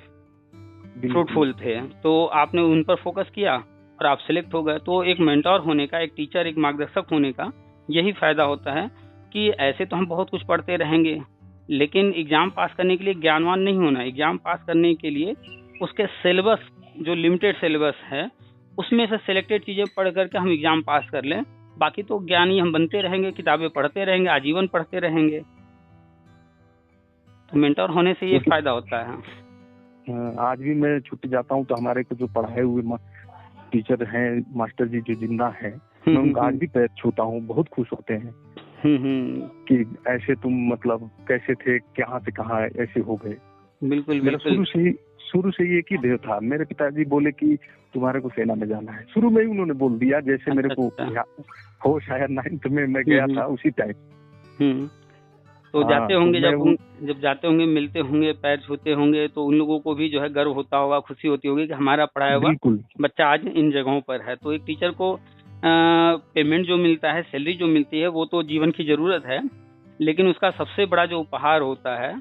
फ्रूटफुल थे। तो आपने उन पर फोकस किया और आप सिलेक्ट हो गए। तो एक मेंटोर होने का, एक टीचर, एक मार्गदर्शक होने का यही फायदा होता है कि ऐसे तो हम बहुत कुछ पढ़ते रहेंगे, लेकिन एग्जाम पास करने के लिए ज्ञानवान नहीं होना। एग्जाम पास करने के लिए उसके सिलेबस, जो लिमिटेड सिलेबस है, उसमें से सिलेक्टेड चीजें पढ़ करके हम एग्जाम पास कर लें। बाकी तो ज्ञानी हम बनते रहेंगे, किताबें पढ़ते रहेंगे, आजीवन पढ़ते रहेंगे। तो मेंटोर होने से ये फायदा होता है। आज भी मैं छुट्टी जाता हूँ तो हमारे को जो पढ़ाए हुए टीचर हैं, मास्टर जी जो जिंदा है, मैं उनका आज भी पैर छूता हूँ, बहुत खुश होते हैं कि ऐसे तुम मतलब कैसे थे, कहाँ से कहाँ ऐसे हो गए। बिल्कुल मेरा शुरू से ही एक ही ध्येय था। मेरे पिताजी बोले कि तुम्हारे को सेना में जाना है, शुरू में ही उन्होंने बोल दिया। जैसे मेरे को हो शायद 9th में मैं गया था उसी टाइम। तो जाते होंगे, जब जाते होंगे, मिलते होंगे, पैर छूते होंगे, तो उन लोगों को भी जो है गर्व होता होगा, खुशी होती होगी कि हमारा पढ़ाया हुआ बच्चा आज इन जगहों पर है। तो एक टीचर को पेमेंट जो मिलता है, सैलरी जो मिलती है, वो तो जीवन की जरूरत है, लेकिन उसका सबसे बड़ा जो उपहार होता है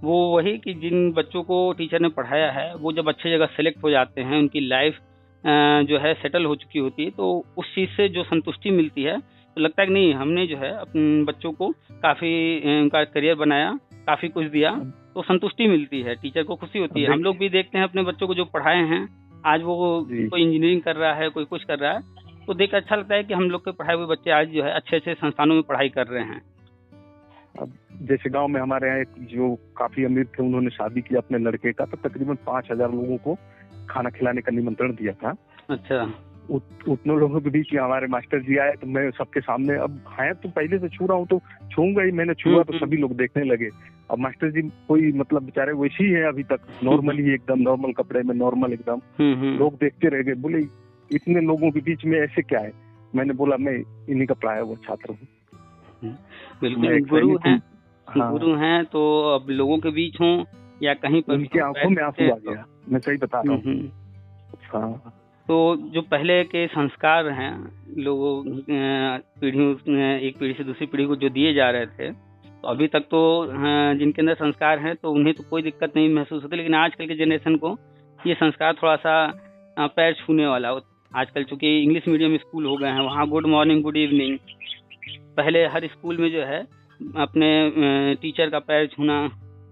वो वही कि जिन बच्चों को टीचर ने पढ़ाया है वो जब अच्छी जगह सेलेक्ट हो जाते हैं, उनकी लाइफ जो है सेटल हो चुकी होती है, तो उस चीज़ से जो संतुष्टि मिलती है, तो लगता है कि नहीं, हमने जो है अपने बच्चों को काफ़ी उनका करियर बनाया, काफ़ी कुछ दिया, तो संतुष्टि मिलती है, टीचर को खुशी होती है। हम लोग भी देखते हैं अपने बच्चों को जो पढ़ाए हैं, आज वो कोई इंजीनियरिंग कर रहा है, कोई कुछ कर रहा है, तो देख कर अच्छा लगता है कि हम लोग के पढ़ाए हुए बच्चे आज जो है अच्छे अच्छे संस्थानों में पढ़ाई कर रहे हैं। अब जैसे गांव में हमारे यहाँ जो काफी अमीर थे, उन्होंने शादी किया अपने लड़के का, तो तकरीबन 5000 लोगों को खाना खिलाने का निमंत्रण दिया था। अच्छा। उतने लोगों के बीच में हमारे मास्टर जी आए, तो मैं सबके सामने, अब है तो पहले से छू रहा हूँ तो छूंगा ही, मैंने छुआ तो सभी लोग देखने लगे। अब मास्टर जी कोई मतलब बेचारे वैसे ही है अभी तक, नॉर्मल ही, एकदम नॉर्मल कपड़े में, नॉर्मल एकदम। लोग देखते रह गए, बोले इतने लोगों के बीच में ऐसे क्या है। मैंने बोला मैं इन्हीं का पढ़ाया हुआ छात्र हूँ। बिल्कुल, गुरु हैं तो अब लोगों के बीच हों या कहीं पर, उनकी आंखों में आंसू आ गया, मैं सही बता रहा हूँ। हाँ। तो जो पहले के संस्कार हैं लोगों पीढ़ियों, एक पीढ़ी से दूसरी पीढ़ी को जो दिए जा रहे थे, तो अभी तक तो जिनके अंदर संस्कार हैं तो उन्हें तो कोई दिक्कत नहीं महसूस होती, लेकिन आजकल के जनरेशन को ये संस्कार थोड़ा सा पैर छूने वाला। आजकल चूंकि इंग्लिश मीडियम स्कूल हो गए हैं, वहाँ गुड मॉर्निंग, गुड इवनिंग, पहले हर स्कूल में जो है अपने टीचर का पैर छूना,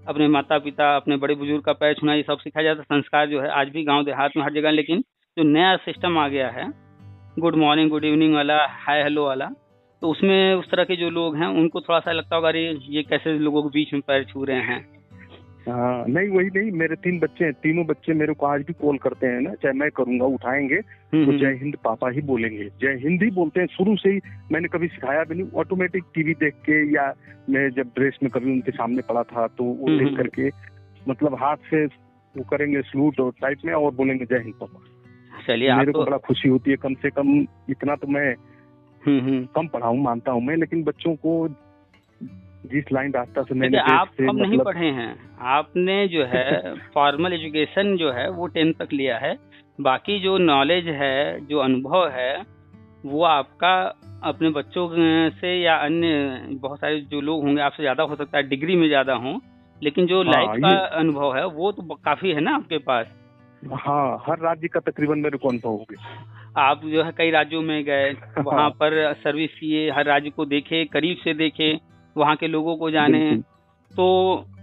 अपने माता पिता, अपने बड़े बुजुर्ग का पैर छूना, ये सब सिखाया जाता। संस्कार जो है आज भी गांव देहात में हर जगह, लेकिन जो नया सिस्टम आ गया है गुड मॉर्निंग, गुड इवनिंग वाला, हाय हेलो वाला, तो उसमें उस तरह के जो लोग हैं उनको थोड़ा सा लगता होगा अरे ये कैसे लोगों के बीच में पैर छू रहे हैं। हाँ, नहीं वही नहीं, मेरे 3 बच्चे हैं, तीनों बच्चे मेरे को आज भी कॉल करते हैं ना, चाहे मैं करूंगा उठाएंगे तो जय हिंद पापा ही बोलेंगे, जय हिंद ही बोलते हैं शुरू से ही। मैंने कभी सिखाया भी नहीं, ऑटोमेटिक टीवी देख के, या मैं जब ड्रेस में कभी उनके सामने पड़ा था तो वो देख करके मतलब हाथ से वो करेंगे सलूट और टाइप में और बोलेंगे जय हिंद पापा। चलिए, मेरे को बड़ा खुशी होती है, कम से कम इतना तो मैं कम पढ़ाऊं मानता हूं मैं, लेकिन बच्चों को जिस लाइन रास्ता से मैंने आप कम नहीं पढ़े हैं, आपने जो है फॉर्मल एजुकेशन जो है वो 10th तक लिया है, बाकी जो नॉलेज है, जो अनुभव है, वो आपका अपने बच्चों से या अन्य बहुत सारे जो लोग होंगे आपसे ज्यादा हो सकता है, डिग्री में ज्यादा हो, लेकिन जो लाइफ का अनुभव है वो तो काफी है ना आपके पास। हाँ, हर राज्य का तकरीबन मेरे को अनुभव हो गया। आप जो है कई राज्यों में गए, वहाँ पर सर्विस किए, हर राज्य को देखे, करीब से देखे, वहाँ के लोगों को जाने। तो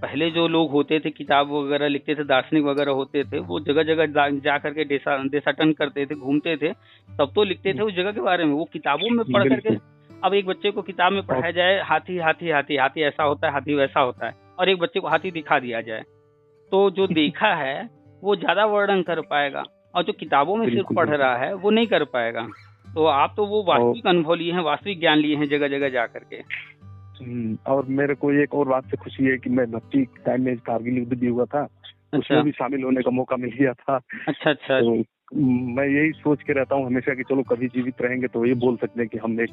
पहले जो लोग होते थे किताब वगैरह लिखते थे, दार्शनिक वगैरह होते थे, वो जगह जगह जा करके देशाटन करते थे, घूमते थे, तब तो लिखते थे उस जगह के बारे में, वो किताबों में पढ़ करके। अब एक बच्चे को किताब में पढ़ाया जाए हाथी हाथी हाथी हाथी ऐसा होता है, हाथी वैसा होता है, और एक बच्चे को हाथी दिखा दिया जाए, तो जो देखा है वो ज्यादा वर्णन कर पाएगा, और जो किताबों में सिर्फ पढ़ रहा है वो नहीं कर पाएगा। तो आप तो वो वास्तविक अनुभव लिए हैं, वास्तविक ज्ञान लिए हैं जगह जगह जा करके। और मेरे को एक और बात से खुशी है कि मैं भर्ती टाइम में कारगिल युद्ध भी हुआ था, उसमें भी शामिल होने का मौका मिल गया था। अच्छा। तो मैं यही सोच के रहता हूँ हमेशा कि चलो कभी जीवित रहेंगे तो ये बोल सकते हैं कि हमने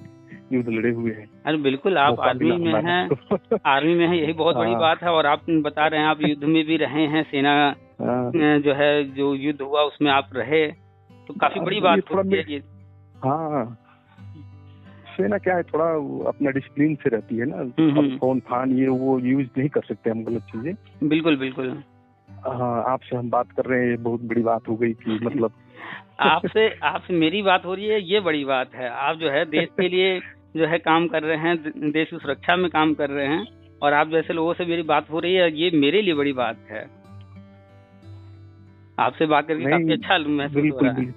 युद्ध लड़े हुए हैं। अरे बिल्कुल, आप आर्मी में हैं, आर्मी में है, यही बहुत बड़ी बात है। और आप बता रहे हैं आप युद्ध में भी रहे हैं, सेना जो है जो युद्ध हुआ उसमें आप रहे, तो काफी बड़ी बात होती है ये। हाँ, उससे ना क्या है, थोड़ा अपना डिसिप्लिन से रहती है ना। अब फोन फान ये वो यूज नहीं कर सकते हम, गलत चीजें। बिल्कुल बिल्कुल। हाँ, आपसे हम बात कर रहे हैं, ये बहुत बड़ी बात हो गई कि मतलब आपसे आपसे मेरी बात हो रही है, ये बड़ी बात है। आप जो है देश के लिए जो है काम कर रहे हैं, देश की सुरक्षा में काम कर रहे हैं, और आप जैसे लोगों से मेरी बात हो रही है, ये मेरे लिए बड़ी बात है। आपसे बात करके काफी अच्छा महसूस हो रहा है।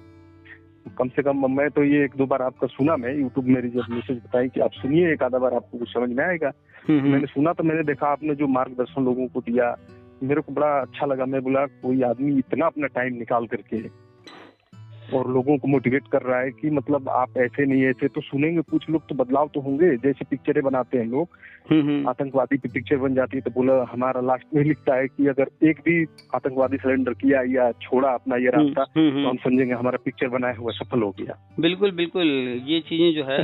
कम से कम मैं तो ये 1-2 बार आपका सुना, मैं यूट्यूब मेरी जब मैसेज बताई कि आप सुनिए, एक आधा बार आपको कुछ समझ में आएगा। मैंने सुना तो मैंने देखा आपने जो मार्गदर्शन लोगों को दिया, मेरे को बड़ा अच्छा लगा। मैं बोला कोई आदमी इतना अपना टाइम निकाल करके और लोगों को मोटिवेट कर रहा है कि मतलब आप ऐसे नहीं, ऐसे तो सुनेंगे कुछ लोग तो बदलाव तो होंगे। जैसे पिक्चरें बनाते हैं लोग, आतंकवादी की पिक्चर बन जाती है तो बोला, हमारा लास्ट में लिखता है कि अगर एक भी आतंकवादी सरेंडर किया या छोड़ा अपना ये रास्ता तो हम समझेंगे हमारा पिक्चर बनाया हुआ सफल हो गया। बिल्कुल बिल्कुल। ये चीजें जो है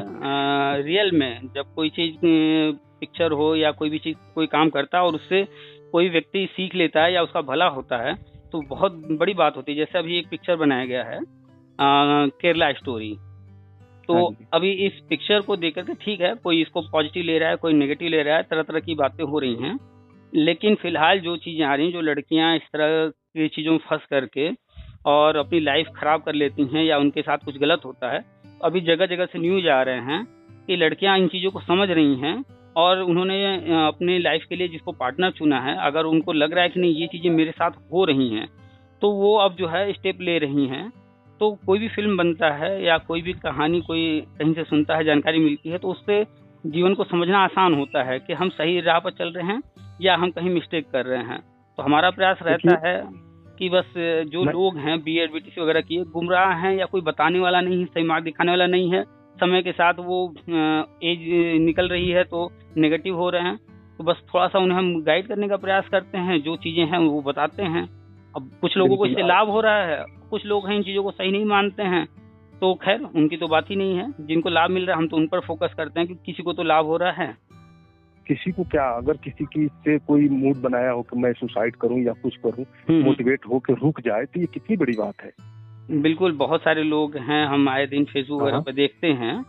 रियल में जब कोई चीज पिक्चर हो या कोई भी चीज कोई काम करता है और उससे कोई व्यक्ति सीख लेता है या उसका भला होता है तो बहुत बड़ी बात होती है। जैसे अभी एक पिक्चर बनाया गया है केरला स्टोरी, तो अभी इस पिक्चर को देख करके ठीक है, कोई इसको पॉजिटिव ले रहा है, कोई नेगेटिव ले रहा है, तरह तरह की बातें हो रही हैं, लेकिन फिलहाल जो चीजें आ रही हैं, जो लड़कियां इस तरह की चीजों में फंस करके और अपनी लाइफ खराब कर लेती हैं या उनके साथ कुछ गलत होता है, अभी जगह जगह से न्यूज आ रहे हैं कि लड़कियां इन चीजों को समझ रही हैं और उन्होंने अपने लाइफ के लिए जिसको पार्टनर चुना है, अगर उनको लग रहा है कि नहीं ये चीजें मेरे साथ हो रही हैं, तो वो अब जो है स्टेप ले रही हैं। तो कोई भी फिल्म बनता है या कोई भी कहानी कोई कहीं से सुनता है, जानकारी मिलती है, तो उससे जीवन को समझना आसान होता है कि हम सही राह पर चल रहे हैं या हम कहीं मिस्टेक कर रहे हैं। तो हमारा प्रयास रहता है कि बस जो लोग हैं बीएड बीटीसी वगैरह किए गुमराह हैं या कोई बताने वाला नहीं है, सही मार्ग दिखाने वाला नहीं है, समय के साथ वो एज निकल रही है तो नेगेटिव हो रहे हैं, तो बस थोड़ा सा उन्हें हम गाइड करने का प्रयास करते हैं, जो चीजें हैं वो बताते हैं। अब कुछ लोगों को इससे लाभ हो रहा है, कुछ लोग हैं इन चीजों को सही नहीं मानते हैं, तो खैर उनकी तो बात ही नहीं है। जिनको लाभ मिल रहा है हम तो उन पर फोकस करते हैं कि किसी को तो लाभ हो रहा है। किसी को क्या, अगर किसी की से कोई मूड बनाया हो कि मैं सुसाइड करूं या कुछ करूं, मोटिवेट हो के रुक जाए, तो ये कितनी बड़ी बात है। बिल्कुल, बहुत सारे लोग हैं, हम आए दिन फेसबुक वगैरह पे देखते हैं,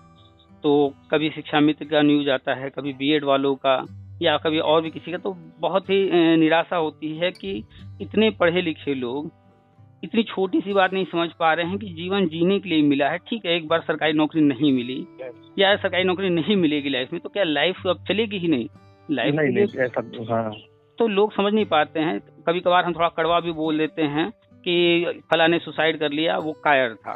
तो कभी शिक्षा मित्र का न्यूज आता है, कभी बीएड वालों का या कभी और भी किसी का, तो बहुत ही निराशा होती है कि इतने पढ़े लिखे लोग इतनी छोटी सी बात नहीं समझ पा रहे हैं कि जीवन जीने के लिए मिला है। ठीक है, एक बार सरकारी नौकरी नहीं मिली या सरकारी नौकरी नहीं मिलेगी लाइफ में, तो क्या लाइफ अब चलेगी ही नहीं? लाइफ नहीं, ऐसा हाँ। तो लोग समझ नहीं पाते हैं। कभी कभार हम थोड़ा कड़वा भी बोल देते हैं कि फला ने सुसाइड कर लिया, वो कायर था।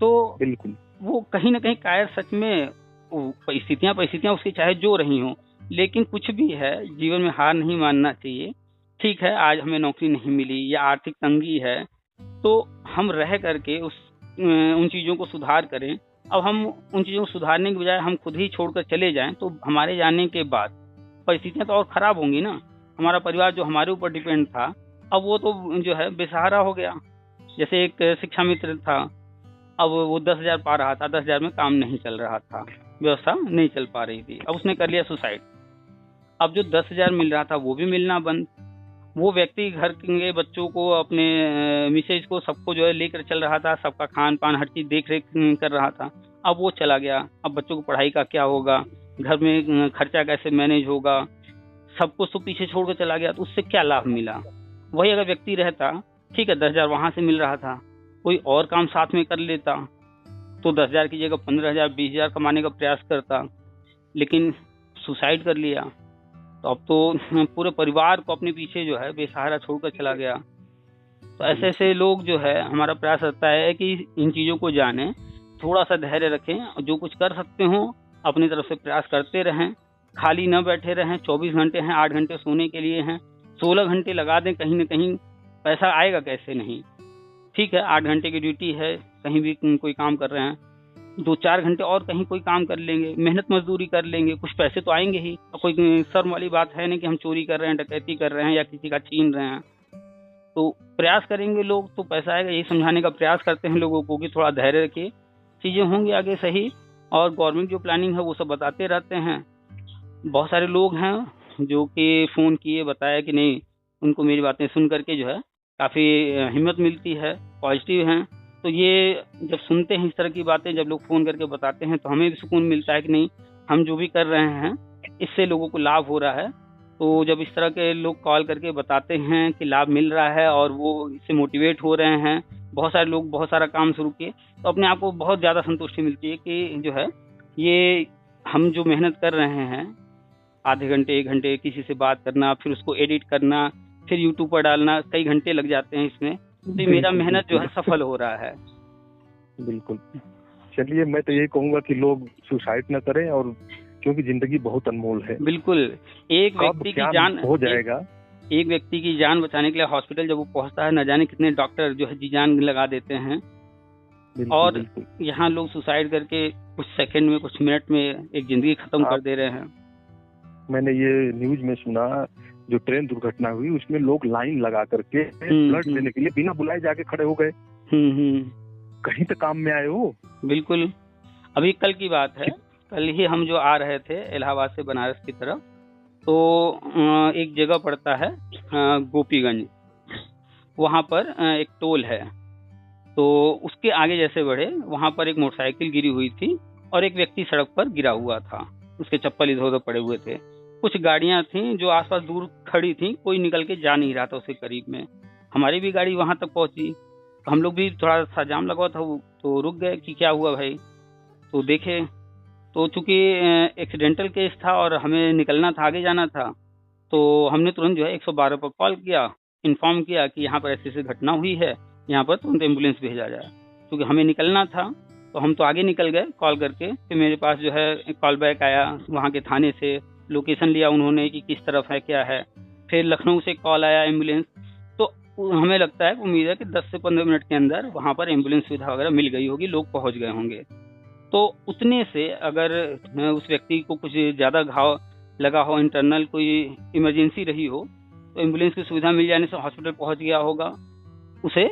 तो बिल्कुल वो कहीं ना कहीं कायर सच में, परिस्थितियां उसकी चाहे जो रही हो, लेकिन कुछ भी है जीवन में हार नहीं मानना चाहिए। ठीक है, आज हमें नौकरी नहीं मिली या आर्थिक तंगी है, तो हम रह करके उन चीज़ों को सुधार करें। अब हम उन चीज़ों को सुधारने की बजाय हम खुद ही छोड़कर चले जाएं, तो हमारे जाने के बाद परिस्थितियां तो और ख़राब होंगी ना। हमारा परिवार जो हमारे ऊपर डिपेंड था, अब वो तो जो है बेसहारा हो गया। जैसे एक शिक्षा मित्र था, अब वो 10,000 पा रहा था, 10,000 में काम नहीं चल रहा था, व्यवस्था नहीं चल पा रही थी, अब उसने कर लिया सुसाइड। अब जो 10,000 मिल रहा था वो भी मिलना बंद। वो व्यक्ति घर के बच्चों को, अपने मिसेज को, सबको जो है लेकर चल रहा था, सबका खान पान हर चीज देख रेख कर रहा था। अब वो चला गया, अब बच्चों को पढ़ाई का क्या होगा, घर में खर्चा कैसे मैनेज होगा, सब कुछ तो पीछे छोड़ कर चला गया। तो उससे क्या लाभ मिला? वही अगर व्यक्ति रहता, ठीक है 10,000 वहां से मिल रहा था, कोई और काम साथ में कर लेता तो 10,000 की जगह 15,000 20,000 कमाने का प्रयास करता, लेकिन सुसाइड कर लिया तो अब तो पूरे परिवार को अपने पीछे जो है बेसहारा छोड़कर चला गया। तो ऐसे ऐसे लोग जो है, हमारा प्रयास रहता है कि इन चीज़ों को जानें, थोड़ा सा धैर्य रखें, जो कुछ कर सकते हो अपनी तरफ से प्रयास करते रहें, खाली न बैठे रहें। 24 घंटे हैं, 8 घंटे सोने के लिए हैं, 16 घंटे लगा दें, कहीं ना कहीं पैसा आएगा कैसे नहीं। ठीक है 8 घंटे की ड्यूटी है, कहीं भी कोई काम कर रहे हैं, 2-4 घंटे और कहीं कोई काम कर लेंगे, मेहनत मजदूरी कर लेंगे, कुछ पैसे तो आएंगे ही। कोई शर्म वाली बात है नहीं कि हम चोरी कर रहे हैं, डकैती कर रहे हैं या किसी का छीन रहे हैं। तो प्रयास करेंगे लोग तो पैसा आएगा, यही समझाने का प्रयास करते हैं लोगों को कि थोड़ा धैर्य रखिए, चीज़ें होंगी आगे सही। और गवर्नमेंट जो प्लानिंग है वो सब बताते रहते हैं। बहुत सारे लोग हैं जो कि फ़ोन किए, बताया कि नहीं, उनको मेरी बातें सुन करके जो है काफ़ी हिम्मत मिलती है, पॉजिटिव हैं। तो प्रयास करेंगे लोग तो पैसा आएगा, यही समझाने का प्रयास करते हैं लोगों को कि थोड़ा धैर्य रखिए, चीज़ें होंगी आगे सही। और गवर्नमेंट जो प्लानिंग है वो सब बताते रहते हैं। बहुत सारे लोग हैं जो कि फ़ोन किए, बताया कि नहीं, उनको मेरी बातें सुन करके जो है काफ़ी हिम्मत मिलती है, पॉजिटिव हैं। तो ये जब सुनते हैं इस तरह की बातें, जब लोग फोन करके बताते हैं, तो हमें भी सुकून मिलता है कि नहीं, हम जो भी कर रहे हैं इससे लोगों को लाभ हो रहा है। तो जब इस तरह के लोग कॉल करके बताते हैं कि लाभ मिल रहा है और वो इससे मोटिवेट हो रहे हैं, बहुत सारे लोग बहुत सारा काम शुरू किए, तो अपने आप को बहुत ज़्यादा संतुष्टि मिलती है कि जो है ये हम जो मेहनत कर रहे हैं, आधे घंटे 1 घंटे किसी से बात करना, फिर उसको एडिट करना, फिर यूट्यूब पर डालना, कई घंटे लग जाते हैं इसमें, तो मेरा मेहनत जो है सफल हो रहा है। बिल्कुल। चलिए, मैं तो यही कहूँगा कि लोग सुसाइड न करें, और क्योंकि जिंदगी बहुत अनमोल है। बिल्कुल। एक व्यक्ति की जान हो जाएगा, एक व्यक्ति की जान बचाने के लिए हॉस्पिटल जब वो पहुंचता है, न जाने कितने डॉक्टर जो है जी जान लगा देते हैं। और यहाँ लोग सुसाइड करके कुछ सेकंड में, कुछ मिनट में एक जिंदगी खत्म कर दे रहे हैं। मैंने ये न्यूज में सुना, जो ट्रेन दुर्घटना हुई उसमें लोग लाइन लगा करके ब्लड देने के लिए बिना बुलाए जाके खड़े हो गए। कहीं तो काम में आए हो। बिल्कुल। अभी कल की बात है, कल ही हम जो आ रहे थे इलाहाबाद से बनारस की तरफ, तो एक जगह पड़ता है गोपीगंज, वहाँ पर एक टोल है। तो उसके आगे जैसे बढ़े, वहाँ पर एक मोटरसाइकिल गिरी हुई थी और एक व्यक्ति सड़क पर गिरा हुआ था, उसके चप्पल इधर उधर पड़े हुए थे। कुछ गाड़ियां थीं जो आसपास दूर खड़ी थीं, कोई निकल के जा नहीं रहा था उसके करीब में। हमारी भी गाड़ी वहां तक पहुंची, तो हम लोग भी थोड़ा सा जाम लगा था, तो रुक गए कि क्या हुआ भाई। तो देखे तो चूंकि एक्सीडेंटल केस था और हमें निकलना था, आगे जाना था, तो हमने तुरंत जो है 112 पर कॉल किया, इन्फॉर्म किया कि यहाँ पर ऐसी घटना हुई है, यहाँ पर तुरंत एम्बुलेंस भेजा जाए। क्योंकि हमें निकलना था तो हम तो आगे निकल गए कॉल करके। फिर मेरे पास जो है कॉल बैक आया वहाँ के थाने से, लोकेशन लिया उन्होंने कि किस तरफ है क्या है। फिर लखनऊ से कॉल आया एम्बुलेंस। तो हमें लगता है, उम्मीद है कि 10 से 15 मिनट के अंदर वहाँ पर एम्बुलेंस सुविधा वगैरह मिल गई होगी, लोग पहुँच गए होंगे। तो उतने से अगर उस व्यक्ति को कुछ ज़्यादा घाव लगा हो, इंटरनल कोई इमरजेंसी रही हो, तो एम्बुलेंस की सुविधा मिल जाने से हॉस्पिटल पहुँच गया होगा, उसे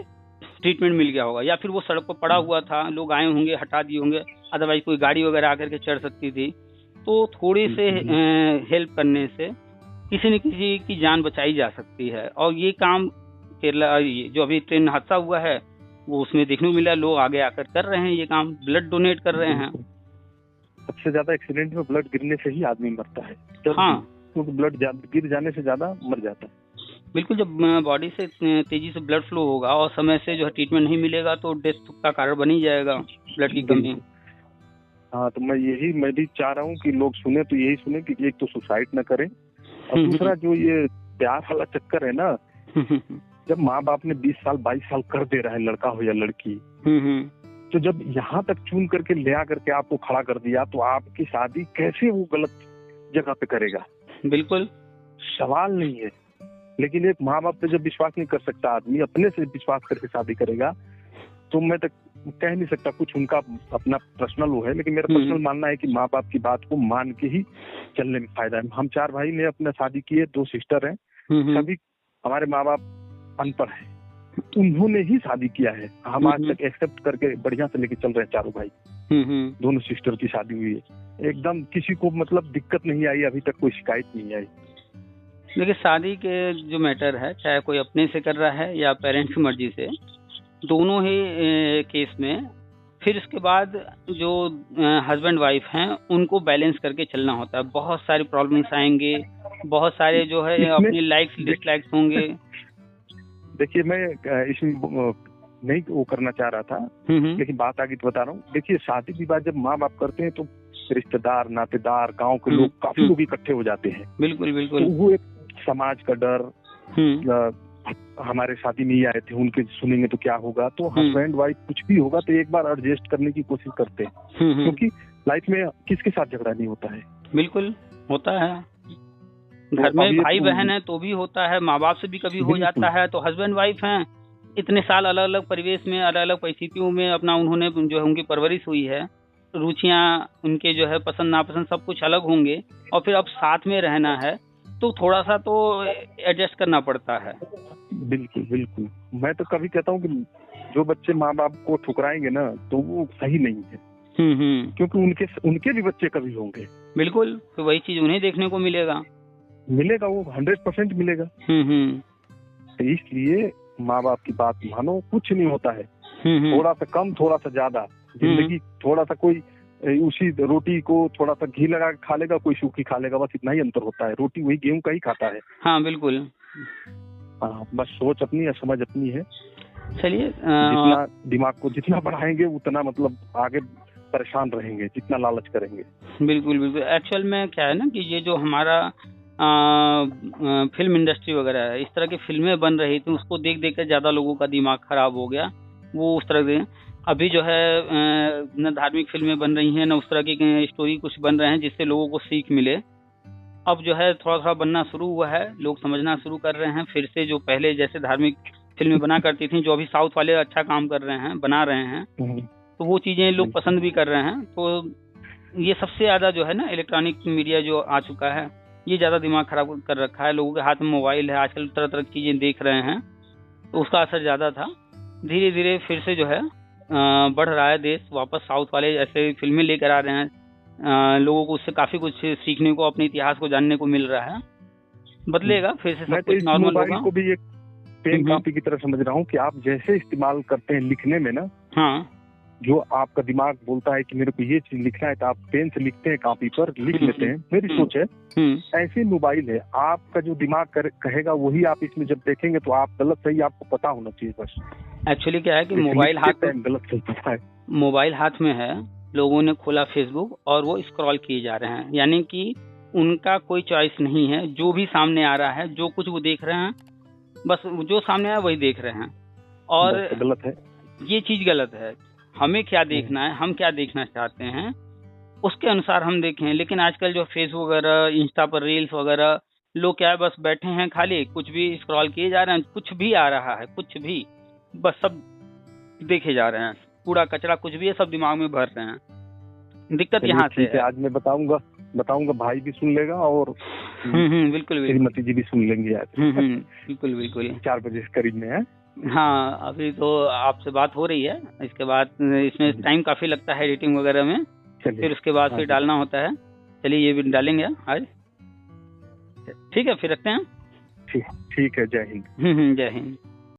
ट्रीटमेंट मिल गया होगा। या फिर वो सड़क पर पड़ा हुआ था, लोग आए होंगे, हटा दिए होंगे, अदरवाइज कोई गाड़ी वगैरह आकर के चढ़ सकती थी। तो थोड़ी से हेल्प करने से किसी न किसी की जान बचाई जा सकती है। और ये काम केरला, जो अभी ट्रेन हादसा हुआ है वो उसमें देखने को मिला, लोग आगे आकर कर रहे हैं ये काम, ब्लड डोनेट कर रहे हैं। सबसे ज्यादा एक्सीडेंट में ब्लड गिरने से ही आदमी मरता है। हाँ, क्योंकि ब्लड गिर जाने से ज्यादा मर जाता है। बिल्कुल। जब बॉडी से तेजी से ब्लड फ्लो होगा और समय से जो है ट्रीटमेंट नहीं मिलेगा, तो डेथ का कारण बन ही जाएगा ब्लड की कमी। हाँ, तो मैं भी चाह रहा हूँ कि लोग सुने तो यही सुने कि एक तो सुसाइड न करें, और दूसरा जो ये प्यार वाला चक्कर है ना, जब माँ बाप ने 20 साल 22 साल कर दे रहा है, लड़का हो या लड़की, तो जब यहाँ तक चुन करके ले आ करके आपको खड़ा कर दिया, तो आपकी शादी कैसे वो गलत जगह पे करेगा? बिल्कुल सवाल नहीं है। लेकिन एक माँ बाप पे जब विश्वास नहीं कर सकता आदमी, अपने से विश्वास करके शादी करेगा, तो मैं तो कह नहीं सकता, कुछ उनका अपना पर्सनल वो है, लेकिन मेरा पर्सनल मानना है कि माँ बाप की बात को मान के ही चलने में फायदा है। हम 4 भाई ने अपना शादी किए, 2 सिस्टर हैं, सभी हमारे माँ बाप अनपढ़ है, उन्होंने ही शादी किया है। हम आज तक एक्सेप्ट करके बढ़िया से लेके चल रहे हैं, चारों भाई। दोनों सिस्टर की शादी हुई है, एकदम किसी को मतलब दिक्कत नहीं आई, अभी तक कोई शिकायत नहीं आई। देखिए, शादी के जो मैटर है, चाहे कोई अपने से कर रहा है या पेरेंट्स की मर्जी से, दोनों ही केस में फिर उसके बाद जो हस्बैंड वाइफ हैं उनको बैलेंस करके चलना होता है। बहुत सारी प्रॉब्लम्स आएंगे, बहुत सारे जो है अपने लाइक्स डिसलाइक्स होंगे। देखिए, मैं इसमें नहीं वो करना चाह रहा था, लेकिन बात आगे तो बता रहा हूँ। देखिए, शादी की बात जब माँ बाप करते हैं तो रिश्तेदार, नातेदार, गांव के लोग, काफी लोग इकट्ठे हो जाते हैं। बिल्कुल बिल्कुल। तो वो एक समाज का डर, हमारे शादी में ही आए थे, उनके सुनेंगे तो क्या होगा, तो हस्बैंड वाइफ कुछ भी होगा तो एक बार एडजस्ट करने की कोशिश करते हैं, क्योंकि लाइफ में किसके साथ झगड़ा नहीं होता है। बिल्कुल होता है, घर में भाई बहन है तो भी होता है, माँ बाप से भी कभी हो जाता है। तो हस्बैंड वाइफ हैं, इतने साल अलग अलग परिवेश में, अलग अलग परिस्थितियों में अपना उन्होंने जो है उनकी परवरिश हुई है, रुचियां उनके जो है पसंद नापसंद सब कुछ अलग होंगे, और फिर अब साथ में रहना है तो थोड़ा सा तो एडजस्ट करना पड़ता है। बिल्कुल बिल्कुल। मैं तो कभी कहता हूँ कि जो बच्चे माँ बाप को ठुकराएंगे ना, तो वो सही नहीं है, क्योंकि उनके भी बच्चे कभी होंगे। बिल्कुल, तो वही चीज उन्हें देखने को मिलेगा, वो 100% मिलेगा। तो इसलिए माँ बाप की बात मानो, कुछ नहीं होता है। थोड़ा सा कम थोड़ा सा ज्यादा, जिंदगी थोड़ा सा कोई उसी रोटी को थोड़ा सा घी लगा के खा लेगा, कोई सूखी खा लेगा, बस इतना ही अंतर होता है। रोटी वही गेहूं का ही खाता है। हाँ बिल्कुल। हाँ, बस सोच अपनी है, समझ अपनी है। चलिए, जितना दिमाग को जितना बढ़ाएंगे उतना मतलब आगे परेशान रहेंगे, जितना लालच करेंगे। बिल्कुल बिल्कुल। एक्चुअल में क्या है ना कि ये जो हमारा फिल्म इंडस्ट्री वगैरह है, इस तरह की फिल्में बन रही थी, उसको देख देख कर ज्यादा लोगों का दिमाग खराब हो गया। वो उस तरह से अभी जो है न धार्मिक फिल्में बन रही हैं, न उस तरह की स्टोरी कुछ बन रहे हैं जिससे लोगों को सीख मिले। अब जो है थोड़ा थोड़ा बनना शुरू हुआ है, लोग समझना शुरू कर रहे हैं फिर से। जो पहले जैसे धार्मिक फिल्में बना करती थी, जो अभी साउथ वाले अच्छा काम कर रहे हैं, बना रहे हैं, तो वो चीजें लोग पसंद भी कर रहे हैं। तो ये सबसे ज्यादा जो है ना इलेक्ट्रॉनिक मीडिया जो आ चुका है, ये ज्यादा दिमाग खराब कर रखा है। लोगों के हाथ में मोबाइल है, आजकल तरह तरह की चीजें देख रहे हैं, तो उसका असर ज्यादा था। धीरे धीरे फिर से जो है बढ़ रहा है देश, वापस साउथ वाले ऐसे फिल्में लेकर आ रहे हैं। लोगों को उससे काफी कुछ सीखने को, अपने इतिहास को जानने को मिल रहा है। बदलेगा फिर से सब कुछ नॉर्मल होगा। को भी एक पेन कॉपी की तरह समझ रहा हूँ कि आप जैसे इस्तेमाल करते हैं लिखने में ना, हाँ, जो आपका दिमाग बोलता है कि मेरे को ये चीज लिखना है, तो आप पेन से लिखते हैं, कॉपी पर लिख लेते हैं, मेरी सोच है। ऐसे मोबाइल है, आपका जो दिमाग कहेगा वही आप इसमें जब देखेंगे, तो आप गलत सही आपको पता होना चाहिए बस। एक्चुअली क्या है कि मोबाइल हाथ में, गलत सही पता है, मोबाइल हाथ में है, लोगों ने खोला फेसबुक और वो स्क्रॉल किए जा रहे हैं, यानी कि उनका कोई चॉइस नहीं है। जो भी सामने आ रहा है, जो कुछ वो देख रहे हैं, बस जो सामने आया वही देख रहे हैं। और गलत है, ये चीज गलत है। हमें क्या देखना है, हम क्या देखना चाहते हैं, उसके अनुसार हम देखें। लेकिन आजकल जो फेसबुक वगैरह, इंस्टा पर रील्स वगैरह, लोग क्या है बस बैठे हैं खाली, कुछ भी स्क्रॉल किए जा रहे हैं, कुछ भी आ रहा है, कुछ भी, बस सब देखे जा रहे हैं। कूड़ा कचरा कुछ भी है, सब दिमाग में भर रहे हैं। दिक्कत यहाँ से है। आज मैं बताऊंगा, भाई भी सुन लेगा और बिल्कुल श्रीमती जी भी सुन लेंगे आज। बिल्कुल बिल्कुल 4 बजे करीब में है। हाँ, अभी तो आपसे बात हो रही है, इसके बाद इसमें टाइम काफी लगता है एडिटिंग वगैरह में, फिर उसके बाद फिर डालना होता है। चलिए ये भी डालेंगे आज। ठीक है, फिर रखते हैं। ठीक है, जय हिंद। जय हिंद।